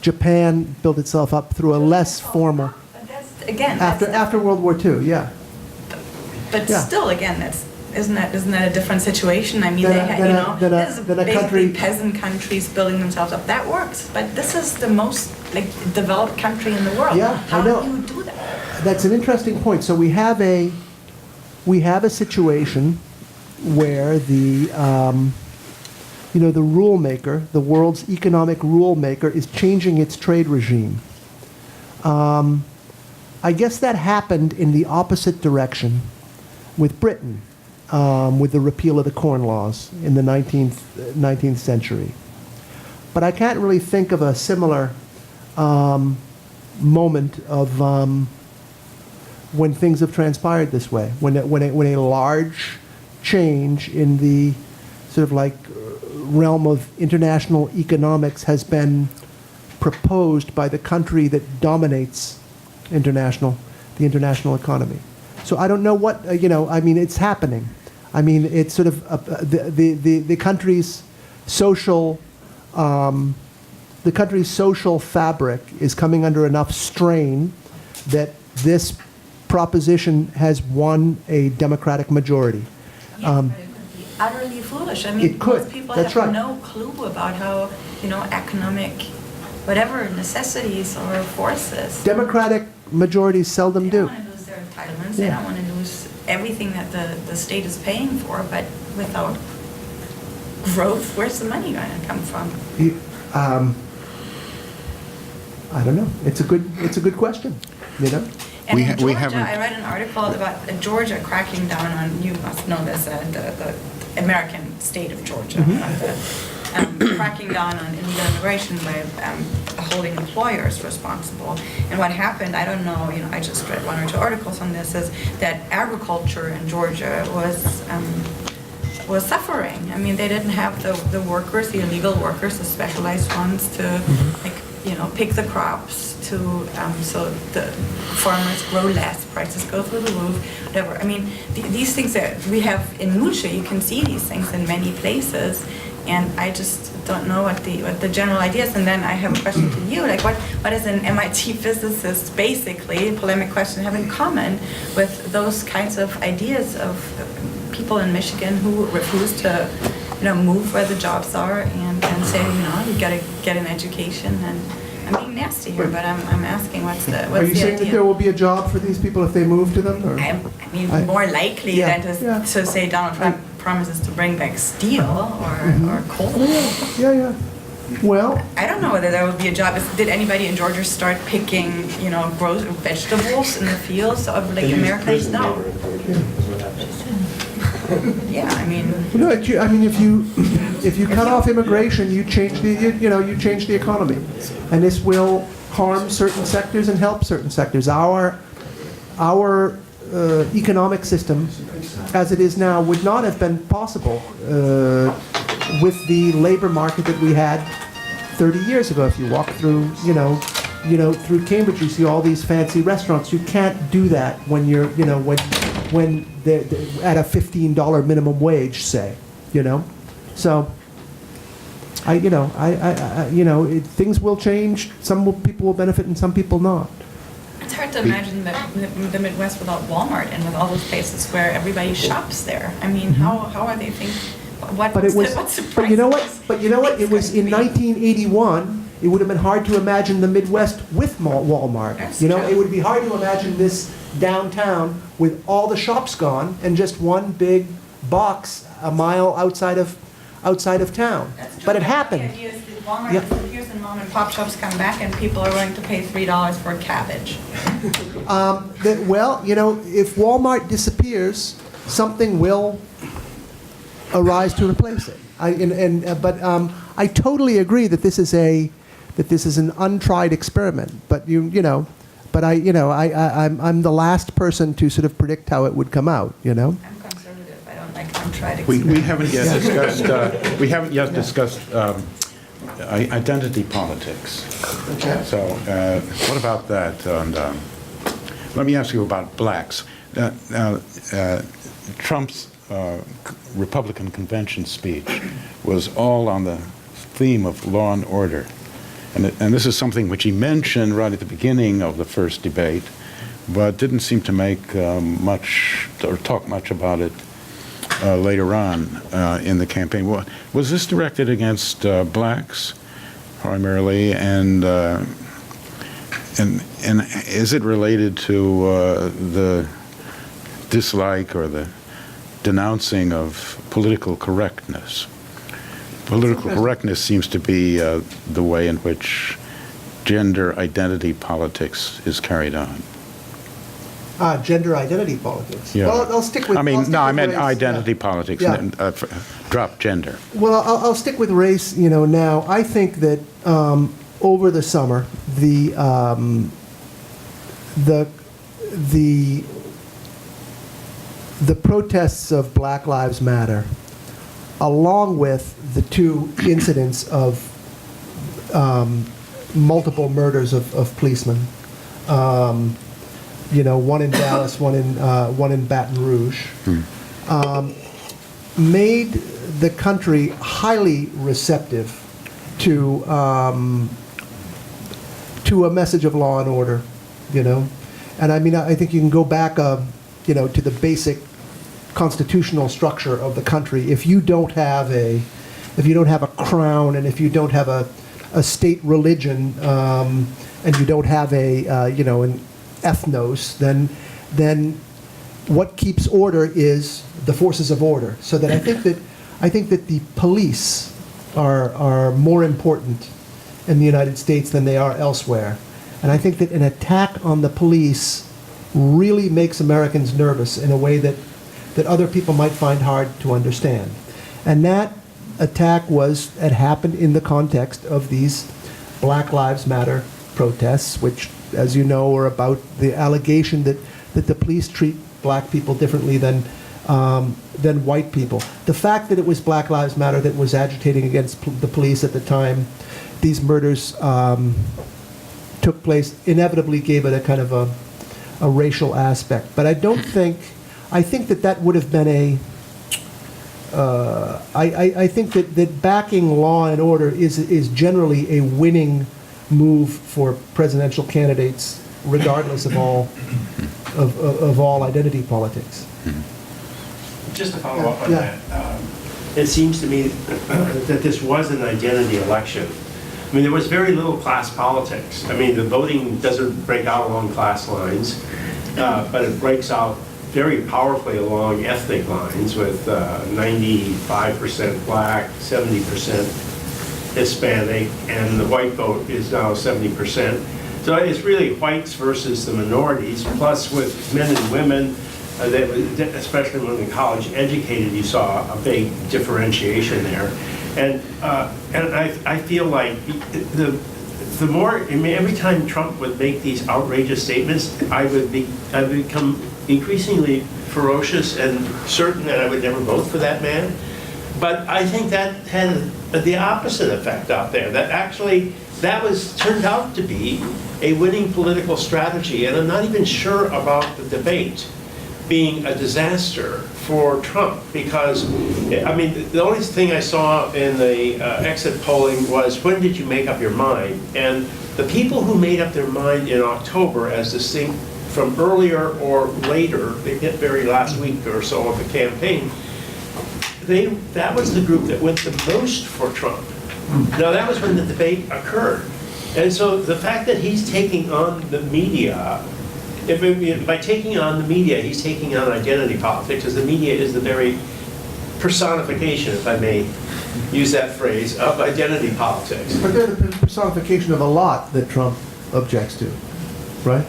Japan built itself up through a less formal. But that's, again, after World War II, yeah. But still, again, isn't that a different situation? I mean, this is basically peasant countries building themselves up. That works, but this is the most developed country in the world. Yeah, how I know. do you do that? That's an interesting point. So we have a situation where the the rule maker, the world's economic rule maker, is changing its trade regime. I guess that happened in the opposite direction with Britain, with the repeal of the Corn Laws in the 19th century. But I can't really think of a similar moment of when things have transpired this way, when a large change in the sort of realm of international economics has been proposed by the country that dominates the international economy. So I don't know what, I mean, it's happening. I mean, it's sort of the country's social fabric is coming under enough strain that this proposition has won a Democratic majority. Yeah, but it could be utterly foolish. I mean, It could. most people That's have right. no clue about how, economic, whatever necessities or forces. Democratic majorities seldom They do. don't want to lose their entitlements. They Yeah. don't want to lose everything that the state is paying for. But without growth, where's the money going to come from? I don't know. It's a good question. And We in ha- we Georgia, haven't- I read an article about Georgia cracking down on, you must know this, the American state of Georgia, cracking down on illegal immigration by holding employers responsible. And what happened, I don't know, I just read one or two articles on this, is that agriculture in Georgia was suffering. I mean, they didn't have the workers, the illegal workers, the specialized ones to pick the crops, so the farmers grow less, prices go through the roof, whatever. I mean, these things that we have in Musha, you can see these things in many places, and I just don't know what the general idea is. And then I have a question to you, what does an MIT physicist, basically, polemic question, have in common with those kinds of ideas of people in Michigan who refuse to move where the jobs are and say, you gotta get an education. And I'm being nasty here, but I'm asking what's the Are you saying that idea? there will be a job for these people if they move to them? Or? I mean, more likely Yeah, than to, yeah. to say Donald Trump promises to bring back steel or coal. Yeah, yeah. Well, I don't know whether there will be a job. Did anybody in Georgia start picking, grow vegetables in the fields of like Americans? No. Yeah, I mean. no, I mean, if you cut off immigration, you change you change the economy, and this will harm certain sectors and help certain sectors. Our economic system, as it is now, would not have been possible with the labor market that we had 30 years ago. If you walk through, through Cambridge, you see all these fancy restaurants. You can't do that when you're, when they're at a $15 minimum wage, say, So, things will change. People will benefit and some people not. It's hard to imagine the Midwest without Walmart and with all those places where everybody shops there. I mean, how are they thinking? But it was. But you know what? It was in 1981. It would have been hard to imagine the Midwest with Walmart. That's It true. would be hard to imagine this downtown with all the shops gone and just one big box a mile outside of town. That's true. But it happened. The idea is that Walmart Yeah. disappears and mom and pop shops come back and people are willing to pay $3 for cabbage. If Walmart disappears, something will arise to replace it. I totally agree that this is an untried experiment. But I'm the last person to sort of predict how it would come out. I'm conservative. I don't like untried We experiments. haven't yet discussed identity politics. So what about that? And let me ask you about blacks. Trump's Republican convention speech was all on the theme of law and order. And this is something which he mentioned right at the beginning of the first debate, but didn't seem to make much or talk much about it later on in the campaign. Was this directed against blacks primarily, and is it related to the dislike or the denouncing of political correctness? Political correctness seems to be the way in which gender identity politics is carried on. Gender identity politics. Yeah. Well, I'll stick with. I mean, no, I meant race. identity politics. Yeah. Drop gender. Well, I'll stick with race. Now I think that over the summer, the protests of Black Lives Matter, along with the two incidents of multiple murders of policemen, one in Dallas, one in Baton Rouge, made the country highly receptive to a message of law and order, And I mean, I think you can go back, to the basic constitutional structure of the country. If you don't have a crown, and if you don't have a state religion, and you don't have an ethnos, then what keeps order is the forces of order. So that I think that the police are more important in the United States than they are elsewhere. And I think that an attack on the police really makes Americans nervous in a way that other people might find hard to understand. And that attack had happened in the context of these Black Lives Matter protests, which, as you know, are about the allegation that the police treat black people differently than white people. The fact that it was Black Lives Matter that was agitating against the police at the time these murders took place inevitably gave it a kind of a racial aspect. But I think that would have been I think that backing law and order is generally a winning move for presidential candidates, regardless of all identity politics. Just to follow up on Yeah. that, it seems to me that this was an identity election. I mean, there was very little class politics. I mean, the voting doesn't break out along class lines, but it breaks out very powerfully along ethnic lines with 95% black, 70% Hispanic, and the white vote is now 70%. So it's really whites versus the minorities, plus with men and women, especially when they're college educated, you saw a big differentiation there. And I feel like the more, I mean, every time Trump would make these outrageous statements, I would become increasingly ferocious and certain that I would never vote for that man. But I think that had the opposite effect out there. That actually, turned out to be a winning political strategy. And I'm not even sure about the debate being a disaster for Trump, because, I mean, the only thing I saw in the exit polling was, when did you make up your mind? And the people who made up their mind in October, as distinct from earlier or later, the very last week or so of the campaign, that was the group that went the most for Trump. Now, that was when the debate occurred. And so the fact that he's taking on the media, by taking on the media, he's taking on identity politics, because the media is the very personification, if I may use that phrase, of identity politics. But they're the personification of a lot that Trump objects to, right?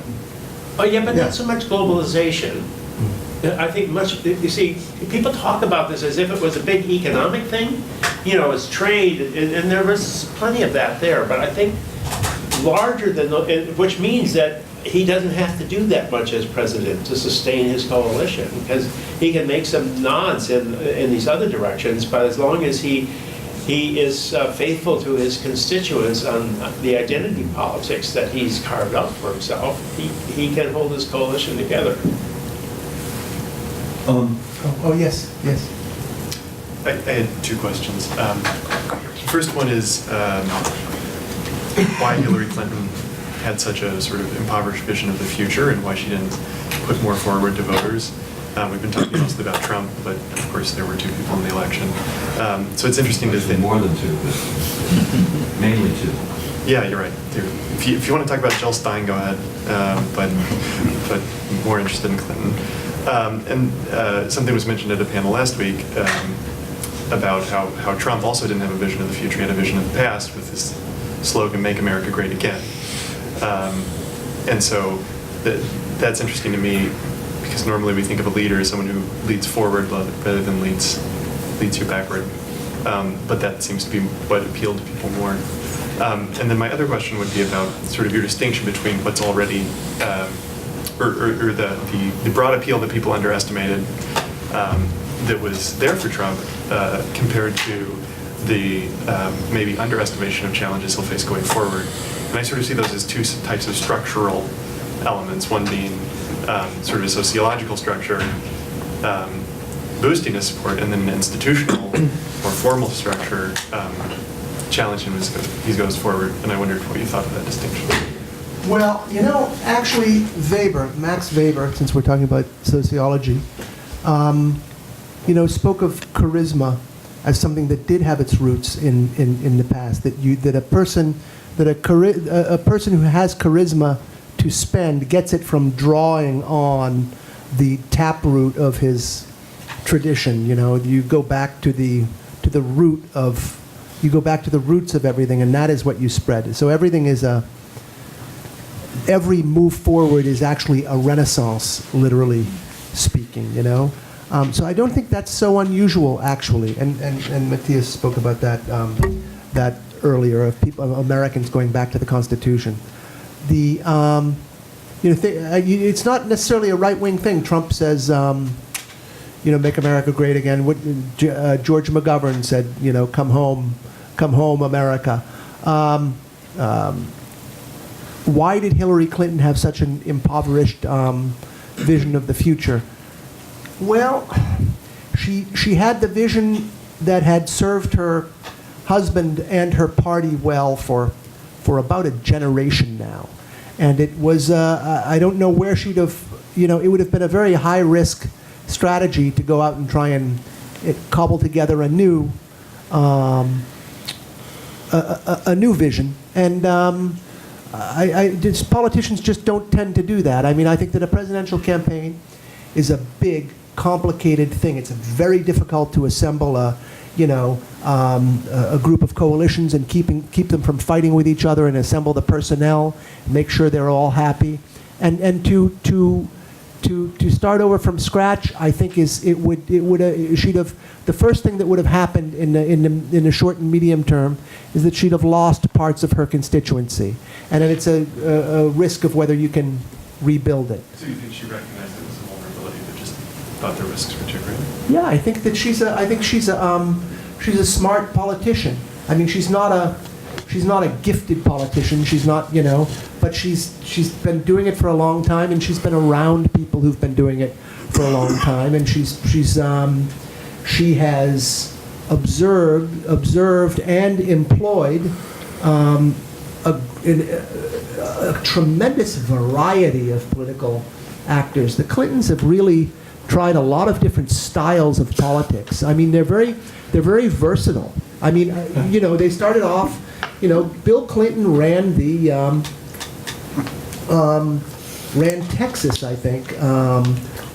Oh, yeah, but not so much globalization. I think much, you see, people talk about this as if it was a big economic thing, you know, it's trade, and there was plenty of that there, but I think larger than, which means that he doesn't have to do that much as president to sustain his coalition, because he can make some nods in these other directions, but as long as he is faithful to his constituents on the identity politics that he's carved out for himself, he can hold his coalition together. Yes. I had two questions. First one is why Hillary Clinton had such a sort of impoverished vision of the future, and why she didn't put more forward to voters. We've been talking mostly about Trump, but of course there were two people in the election. So it's interesting to think. More than two, but mainly two. Yeah, you're right. If you want to talk about Jill Stein, go ahead. But more interested in Clinton. And something was mentioned at a panel last week about how Trump also didn't have a vision of the future. He had a vision of the past with his slogan, "Make America Great Again." And so that's interesting to me, because normally we think of a leader as someone who leads forward rather than leads you backward. But that seems to be what appealed to people more. And then my other question would be about sort of your distinction between what's already, or the broad appeal that people underestimated that was there for Trump compared to the maybe underestimation of challenges he'll face going forward. And I sort of see those as two types of structural elements, one being sort of a sociological structure, boosting his support, and then an institutional or formal structure challenging him as he goes forward. And I wondered what you thought of that distinction. Well, you know, actually, Max Weber, since we're talking about sociology, you know, spoke of charisma as something that did have its roots in the past. That a person who has charisma to spend gets it from drawing on the taproot of his tradition. You know, you go back to the roots of everything, and that is what you spread. So everything is every move forward is actually a renaissance, literally speaking, you know? So I don't think that's so unusual, actually. And Matthias spoke about that earlier, of Americans going back to the Constitution. It's not necessarily a right-wing thing. Trump says, make America great again. George McGovern said, come home, America. Why did Hillary Clinton have such an impoverished vision of the future? Well, she had the vision that had served her husband and her party well for about a generation now. And it was, I don't know where she'd have, it would have been a very high-risk strategy to go out and try and cobble together a new vision. And politicians just don't tend to do that. I mean, I think that a presidential campaign is a big, complicated thing. It's very difficult to assemble a group of coalitions and keep them from fighting with each other, and assemble the personnel, make sure they're all happy, and to start over from scratch, I think the first thing that would have happened in the short and medium term is that she'd have lost parts of her constituency, and then it's a risk of whether you can rebuild it. So you think she recognized it was a vulnerability, but just thought the risks were too great? Yeah, I think that she's a smart politician. I mean, she's not a gifted politician. She's not, but she's been doing it for a long time, and she's been around people who've been doing it for a long time, and she has observed and employed a tremendous variety of political actors. The Clintons have really tried a lot of different styles of politics. I mean, they're very versatile. I mean, they started off, Bill Clinton ran ran Texas, I think,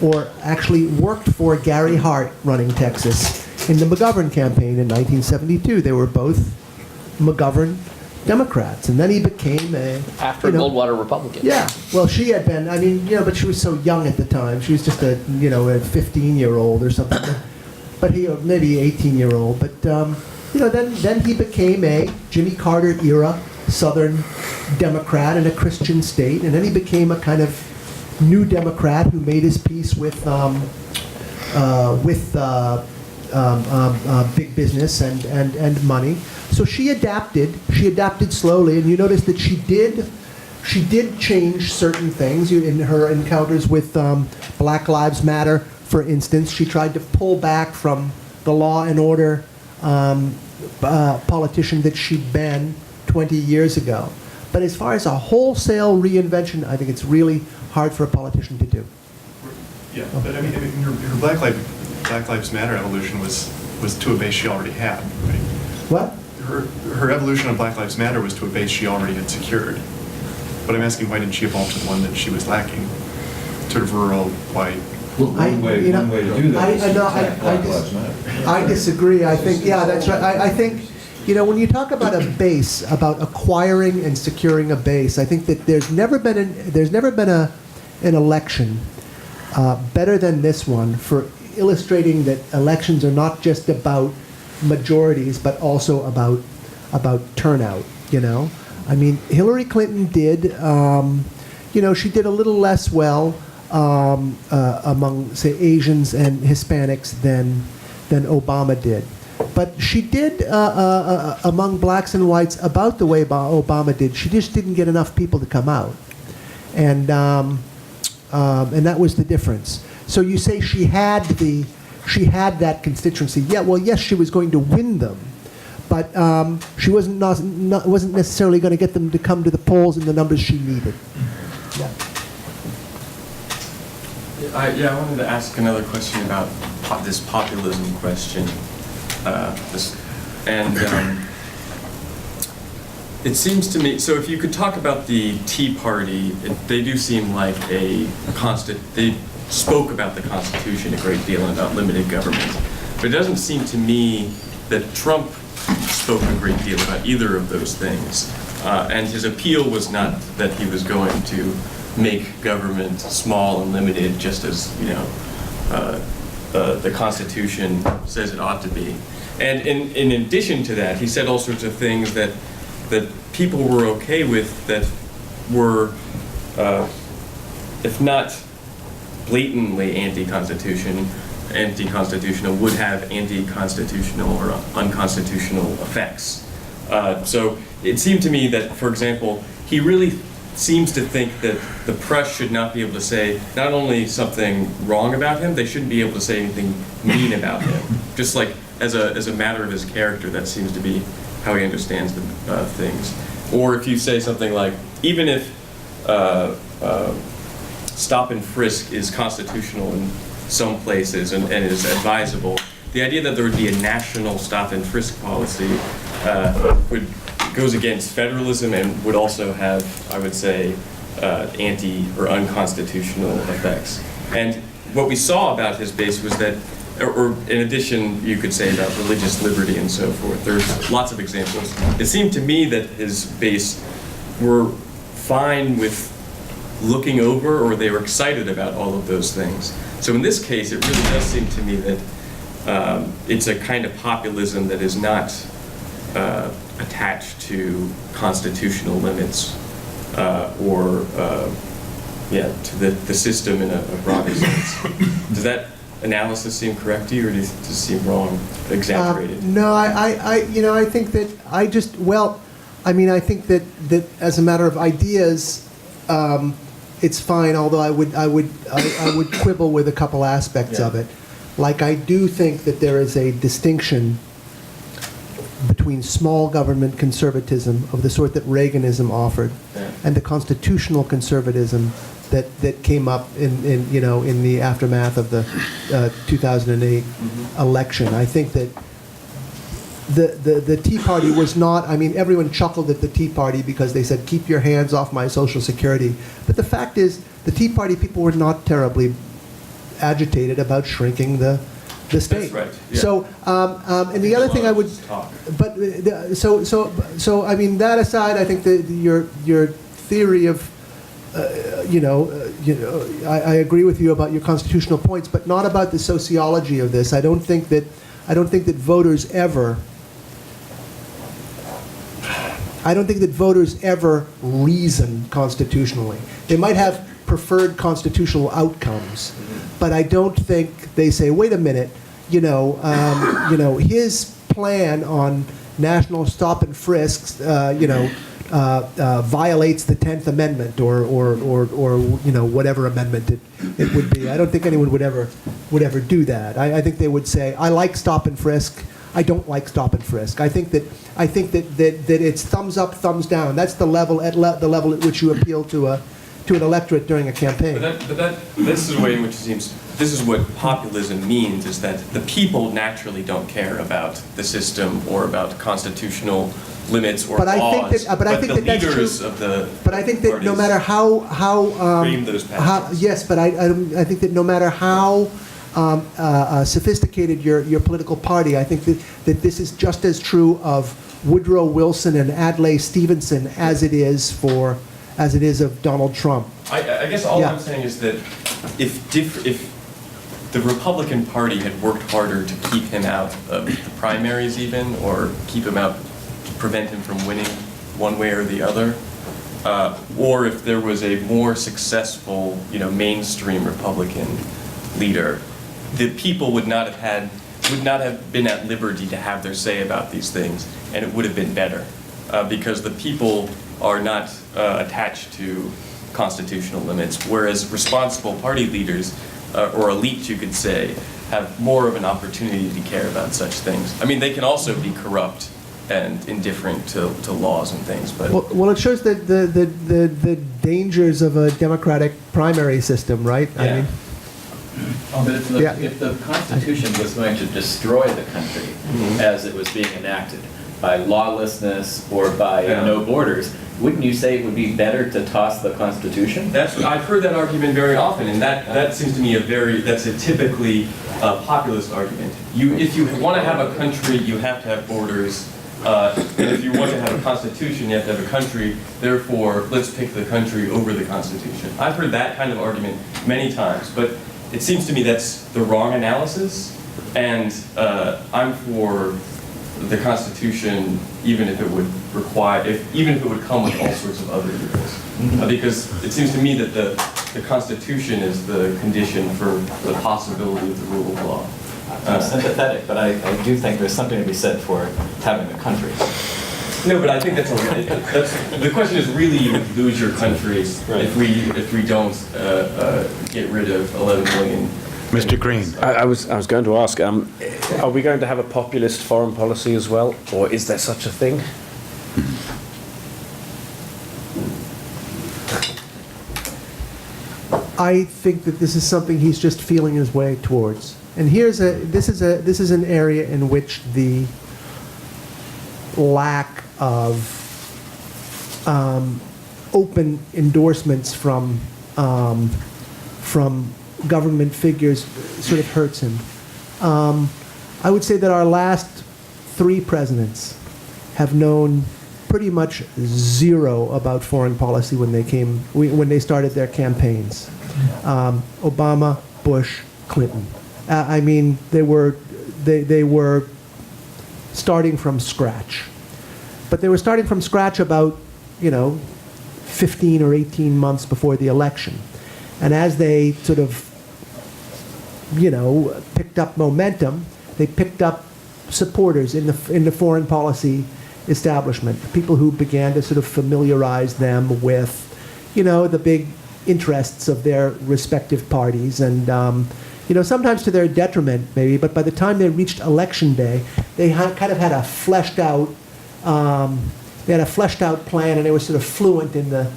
or actually worked for Gary Hart running Texas in the McGovern campaign in 1972. They were both McGovern Democrats, and then he became after Goldwater Republican. Yeah, well, she had been. I mean, but she was so young at the time. She was just a 15-year-old or something. But he, maybe 18-year-old. But then he became a Jimmy Carter era Southern Democrat in a Christian state, and then he became a kind of new Democrat who made his peace with big business and money. So she adapted slowly, and you notice that she did change certain things. In her encounters with Black Lives Matter, for instance, she tried to pull back from the law and order politician that she'd been 20 years ago. But as far as a wholesale reinvention, I think it's really hard for a politician to do. Yeah, but I mean her Black Lives Matter evolution was to a base she already had, right? What? Her evolution of Black Lives Matter was to a base she already had secured. But I'm asking, why didn't she evolve to the one that she was lacking? Sort of rural, white. Well, one way to do that is Black Lives Matter. I disagree. I think, yeah, that's right. I think, when you talk about a base, about acquiring and securing a base, I think that there's never been an election better than this one for illustrating that elections are not just about majorities, but also about turnout. I mean, Hillary Clinton did. She did a little less well among, say, Asians and Hispanics than Obama did. But she did among blacks and whites about the way Obama did. She just didn't get enough people to come out, and that was the difference. So you say she had that constituency. Yeah, well, yes, she was going to win them, but she wasn't necessarily going to get them to come to the polls in the numbers she needed. Yeah. I wanted to ask another question about this populism question. It seems to me, so if you could talk about the Tea Party, they do seem like they spoke about the Constitution a great deal and about limited government. But it doesn't seem to me that Trump spoke a great deal about either of those things. And his appeal was not that he was going to make government small and limited, just as the Constitution says it ought to be. And in addition to that, he said all sorts of things that people were okay with, that were, if not blatantly anti-constitutional, would have anti-constitutional or unconstitutional effects. So it seemed to me that, for example, he really seems to think that the press should not be able to say not only something wrong about him, they shouldn't be able to say anything mean about him. Just like as a matter of his character, that seems to be how he understands the things. Or if you say something like, even if stop and frisk is constitutional in some places and is advisable, the idea that there would be a national stop and frisk policy goes against federalism and would also have, I would say, anti or unconstitutional effects. And what we saw about his base was that, or in addition, you could say about religious liberty and so forth. There's lots of examples. It seemed to me that his base were fine with looking over, or they were excited about all of those things. So in this case, it really does seem to me that it's a kind of populism that is not attached to constitutional limits to the system in a broader sense. Does that analysis seem correct to you, or does it seem wrong, exaggerated? No, I think that I think that as a matter of ideas, it's fine. Although I would quibble with a couple aspects of it. Like, I do think that there is a distinction between small government conservatism of the sort that Reaganism offered, and the constitutional conservatism that came up in the aftermath of the 2008 election. I think that the Tea Party was not, everyone chuckled at the Tea Party because they said, keep your hands off my Social Security. But the fact is, the Tea Party people were not terribly agitated about shrinking the state. That's right. Yeah. So, and the other thing I would, that aside, I think that your theory of, I agree with you about your constitutional points, but not about the sociology of this. I don't think that voters ever reason constitutionally. They might have preferred constitutional outcomes, but I don't think they say, wait a minute, his plan on national stop and frisks, violates the 10th Amendment or whatever amendment it would be. I don't think anyone would ever do that. I think they would say, I like stop and frisk. I don't like stop and frisk. I think that it's thumbs up, thumbs down. That's the level at which you appeal to an electorate during a campaign. This is the way in which it seems. This is what populism means: is that the people naturally don't care about the system or about constitutional limits or laws. I think that leaders of the But I think that no matter how frame those passions. yes, but I think that no matter how sophisticated your political party, I think that this is just as true of Woodrow Wilson and Adlai Stevenson as it is of Donald Trump. I guess all I'm saying is that if the Republican Party had worked harder to keep him out of the primaries even, or keep him out, prevent him from winning one way or the other, or if there was a more successful, mainstream Republican leader, the people would not have been at liberty to have their say about these things, and it would have been better, because the people are not attached to constitutional limits, whereas responsible party leaders, or elites, you could say, have more of an opportunity to care about such things. They can also be corrupt and indifferent to laws and things, but well, it shows that the dangers of a democratic primary system, right? Yeah. But if the Constitution was going to destroy the country as it was being enacted by lawlessness or by no borders, wouldn't you say it would be better to toss the Constitution? I've heard that argument very often, and that seems to me that's a typically populist argument. If you want to have a country, you have to have borders. And if you want to have a constitution, you have to have a country. Therefore, let's pick the country over the Constitution. I've heard that kind of argument many times, but it seems to me that's the wrong analysis. And I'm for the Constitution, even if it would come with all sorts of other evils, because it seems to me that the Constitution is the condition for the possibility of the rule of law. I'm sympathetic, but I do think there's something to be said for having a country. No, but I think that's the question is really you would lose your country if we don't get rid of 11 million. Mr. Green. I was going to ask, are we going to have a populist foreign policy as well, or is there such a thing? I think that this is something he's just feeling his way towards. And this is an area in which the lack of open endorsements from government figures sort of hurts him. I would say that our last 3 presidents have known pretty much zero about foreign policy when they started their campaigns. Obama, Bush, Clinton. I mean, they were starting from scratch. But they were starting from scratch about, 15 or 18 months before the election. And as they sort of, picked up momentum, they picked up supporters in the foreign policy establishment, people who began to sort of familiarize them with, the big interests of their respective parties, and sometimes to their detriment, maybe. But by the time they reached election day, they kind of had a fleshed out, plan, and they were sort of fluent in the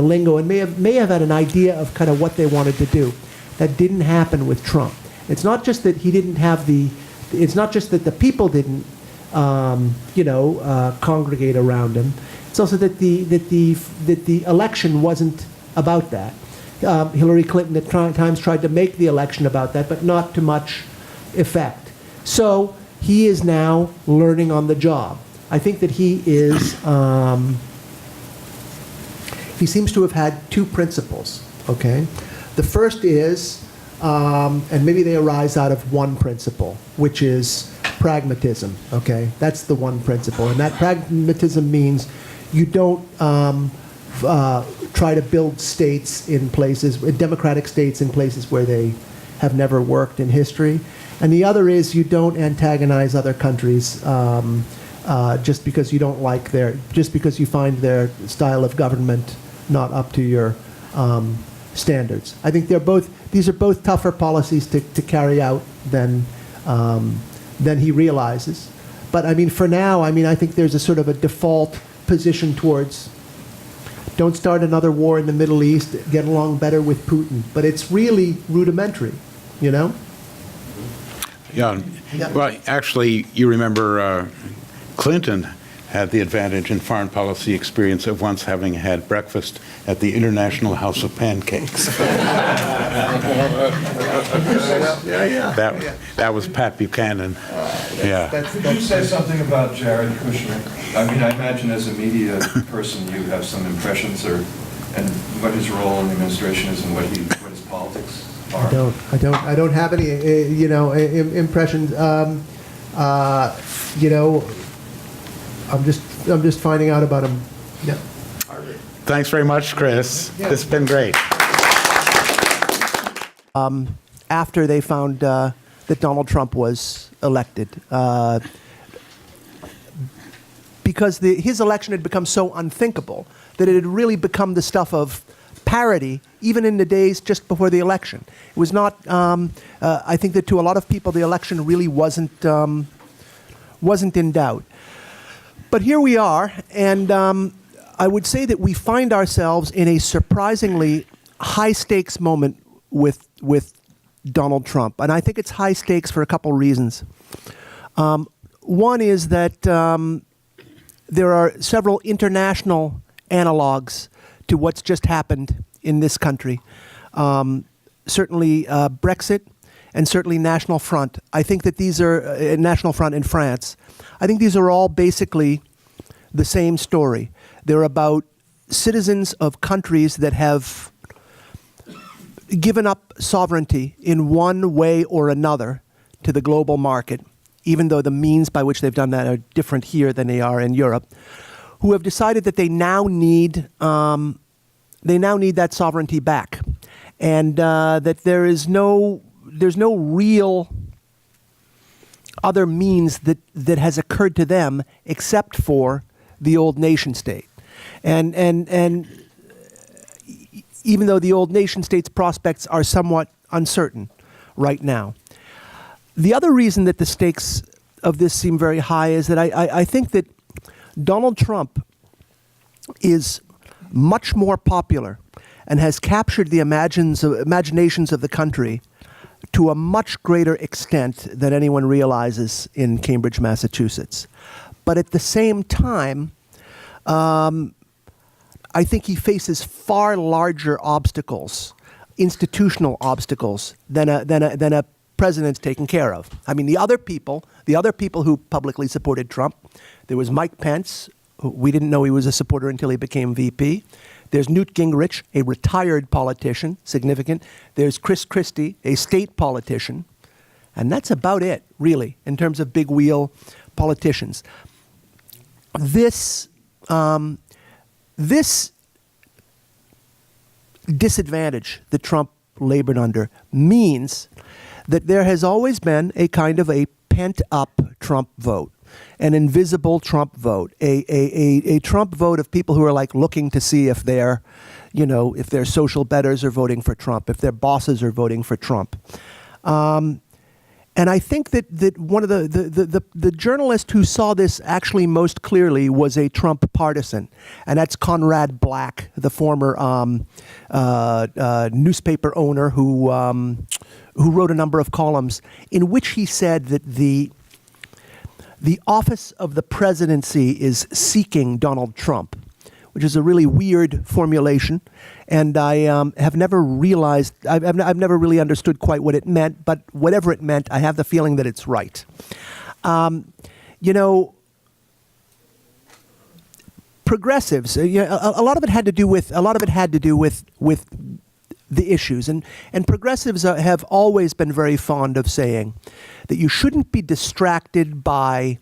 lingo, and may have had an idea of kind of what they wanted to do. That didn't happen with Trump. It's not just that he didn't have it's not just that the people didn't, congregate around him. It's also that the election wasn't about that. Hillary Clinton at times tried to make the election about that, but not to much effect. So he is now learning on the job. I think that he seems to have had 2 principles, okay? The first is, and maybe they arise out of one principle, which is pragmatism, okay? That's the one principle. And that pragmatism means you don't try to build states in places, democratic states in places where they have never worked in history. And the other is you don't antagonize other countries just because you don't like just because you find their style of government not up to your standards. I think these are both tougher policies to carry out than he realizes. But I mean, for now, I think there's a sort of a default position towards don't start another war in the Middle East, get along better with Putin. But it's really rudimentary, Yeah. Well, actually, you remember Clinton had the advantage in foreign policy experience of once having had breakfast at the International House of Pancakes. That was Pat Buchanan. Yeah. Could you say something about Jared Kushner? I mean, I imagine as a media person you have some impressions and what his role in the administration is and what his politics are. I don't have any impressions. I'm just finding out about him. Yeah. Thanks very much, Chris. Yeah. This has been great. After they found that Donald Trump was elected, because his election had become so unthinkable that it had really become the stuff of parody, even in the days just before the election. It was not. I think that to a lot of people, the election really wasn't in doubt. But here we are, and I would say that we find ourselves in a surprisingly high-stakes moment with Donald Trump. And I think it's high stakes for a couple reasons. One is that there are several international analogs to what's just happened in this country. Certainly Brexit, and certainly National Front. I think that these are, National Front in France, I think these are all basically the same story. They're about citizens of countries that have given up sovereignty in one way or another to the global market, even though the means by which they've done that are different here than they are in Europe, who have decided that they now need that sovereignty back, and that there's no real other means that has occurred to them except for the old nation state, and even though the old nation state's prospects are somewhat uncertain right now. The other reason that the stakes of this seem very high is that I think that Donald Trump is much more popular and has captured the imaginations of the country to a much greater extent than anyone realizes in Cambridge, Massachusetts. But at the same time, I think he faces far larger obstacles, institutional obstacles, than a president's taken care of. I mean, the other people who publicly supported Trump, there was Mike Pence, who we didn't know he was a supporter until he became VP. There's Newt Gingrich, a retired politician, significant. There's Chris Christie, a state politician. And that's about it, really, in terms of big wheel politicians. This disadvantage that Trump labored under means that there has always been a kind of a pent-up Trump vote, an invisible Trump vote, a Trump vote of people who are like looking to see if their social betters are voting for Trump, if their bosses are voting for Trump. And I think that one of the journalist who saw this actually most clearly was a Trump partisan, and that's Conrad Black, the former newspaper owner who wrote a number of columns in which he said that the office of the presidency is seeking Donald Trump, which is a really weird formulation, and I have never realized, I've never really understood quite what it meant, but whatever it meant, I have the feeling that it's right. Progressives, a lot of it had to do with the issues, and progressives have always been very fond of saying that you shouldn't be distracted by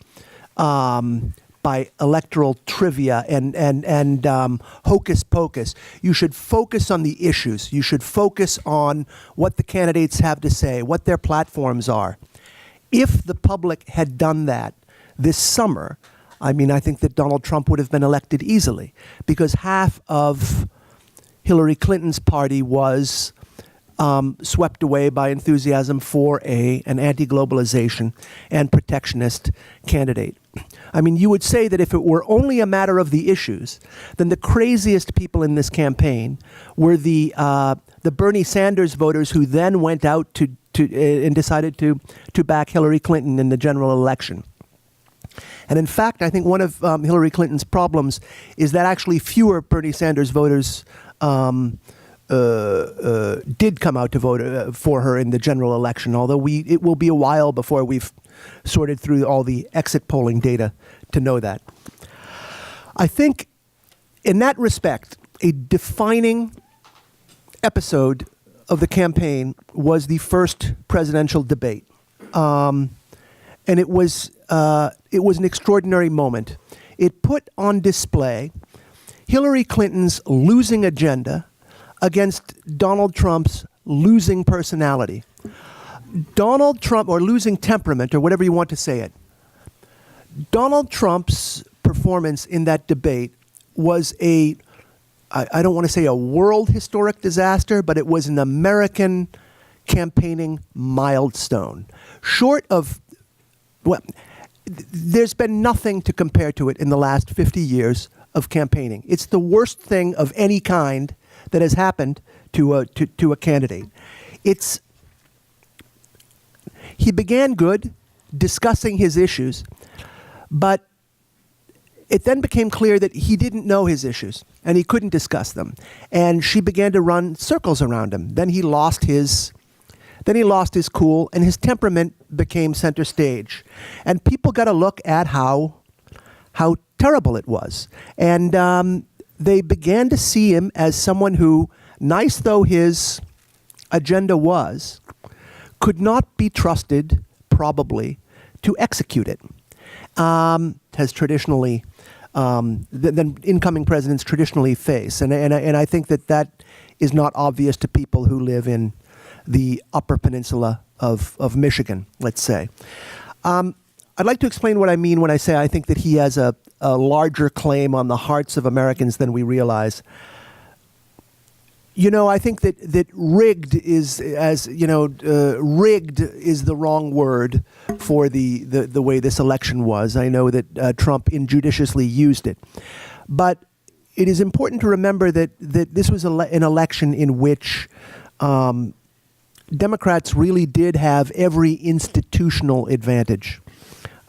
electoral trivia and hocus pocus. You should focus on the issues. You should focus on what the candidates have to say, what their platforms are. If the public had done that this summer, I mean, I think that Donald Trump would have been elected easily, because half of Hillary Clinton's party was swept away by enthusiasm for an anti-globalization and protectionist candidate. I mean, you would say that if it were only a matter of the issues, then the craziest people in this campaign were the Bernie Sanders voters who then went out and decided to back Hillary Clinton in the general election. And in fact, I think one of Hillary Clinton's problems is that actually fewer Bernie Sanders voters did come out to vote for her in the general election, although it will be a while before we've sorted through all the exit polling data to know that. I think in that respect, a defining episode of the campaign was the first presidential debate. And it was an extraordinary moment. It put on display Hillary Clinton's losing agenda against Donald Trump's losing personality. Donald Trump, or losing temperament, or whatever you want to say it. Donald Trump's performance in that debate was I don't want to say a world historic disaster, but it was an American campaigning milestone. Short of, well, there's been nothing to compare to it in the last 50 years of campaigning. It's the worst thing of any kind that has happened to a candidate. He began good, discussing his issues, but it then became clear that he didn't know his issues and he couldn't discuss them. And she began to run circles around him. Then he lost his cool, and his temperament became center stage. And people got a look at how terrible it was. And they began to see him as someone who, nice though his agenda was, could not be trusted, probably, to execute it. Has traditionally, than incoming presidents traditionally face. And I think that is not obvious to people who live in the Upper Peninsula of Michigan, let's say. I'd like to explain what I mean when I say I think that he has a larger claim on the hearts of Americans than we realize. I think that rigged is, rigged is the wrong word for the way this election was. I know that Trump injudiciously used it. But it is important to remember that this was an election in which Democrats really did have every institutional advantage.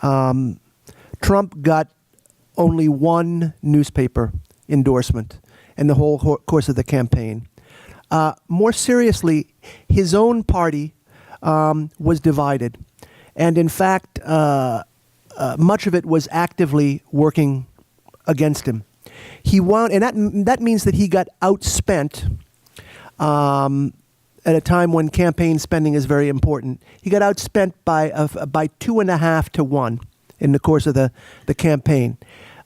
Trump got only one newspaper endorsement in the whole course of the campaign. More seriously, his own party was divided. And in fact, much of it was actively working against him. He won, and that means that he got outspent at a time when campaign spending is very important. He got outspent by 2.5 to 1 in the course of the campaign.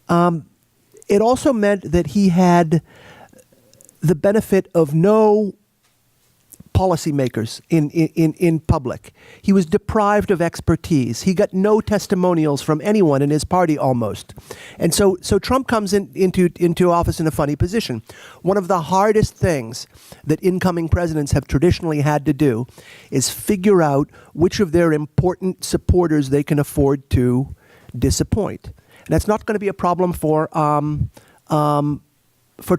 It also meant that he had the benefit of no policymakers in public. He was deprived of expertise. He got no testimonials from anyone in his party almost. And so Trump comes into office in a funny position. One of the hardest things that incoming presidents have traditionally had to do is figure out which of their important supporters they can afford to disappoint. And that's not going to be a problem for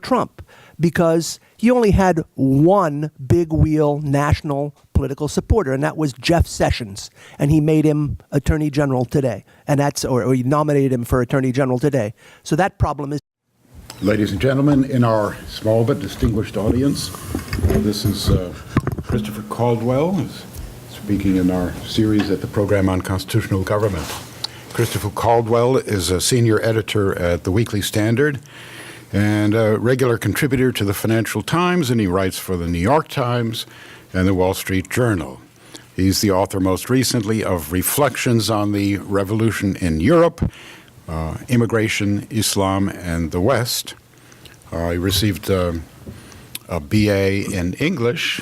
Trump, because he only had one big wheel national political supporter, and that was Jeff Sessions, and he made him Attorney General today, and or he nominated him for Attorney General today. So that problem is. Ladies and gentlemen, in our small but distinguished audience, this is Christopher Caldwell, who's speaking in our series at the Program on Constitutional Government. Christopher Caldwell is a senior editor at the Weekly Standard and a regular contributor to the Financial Times, and he writes for the New York Times and the Wall Street Journal. He's the author most recently of Reflections on the Revolution in Europe, Immigration, Islam, and the West. He received a BA in English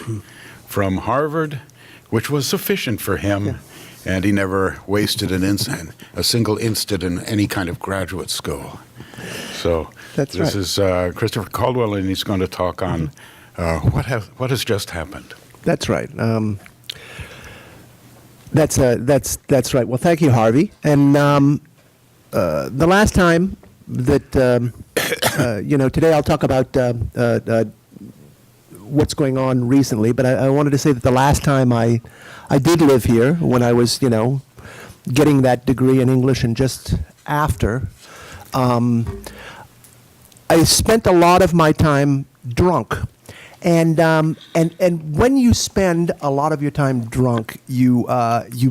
from Harvard, which was sufficient for him. Yeah. And he never wasted a single instant in any kind of graduate school. So this is Christopher Caldwell, and he's going to talk on what has just happened. That's right. That's right. Well, thank you, Harvey. And the last time that today I'll talk about what's going on recently, but I wanted to say that the last time I did live here, when I was, getting that degree in English and just after, I spent a lot of my time drunk. And when you spend a lot of your time drunk, you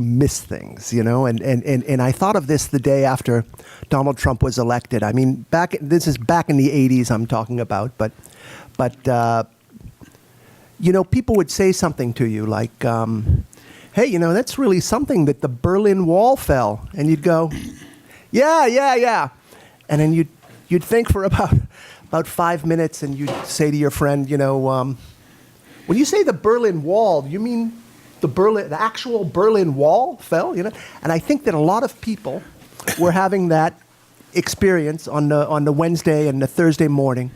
miss things, and I thought of this the day after Donald Trump was elected. I mean, this is back in the 80s I'm talking about, but people would say something to you like, hey, that's really something that the Berlin Wall fell. And you'd go, yeah. And then you'd think for about 5 minutes, and you'd say to your friend, when you say the Berlin Wall, do you mean the actual Berlin Wall fell? And I think that a lot of people were having that experience on the Wednesday and the Thursday morning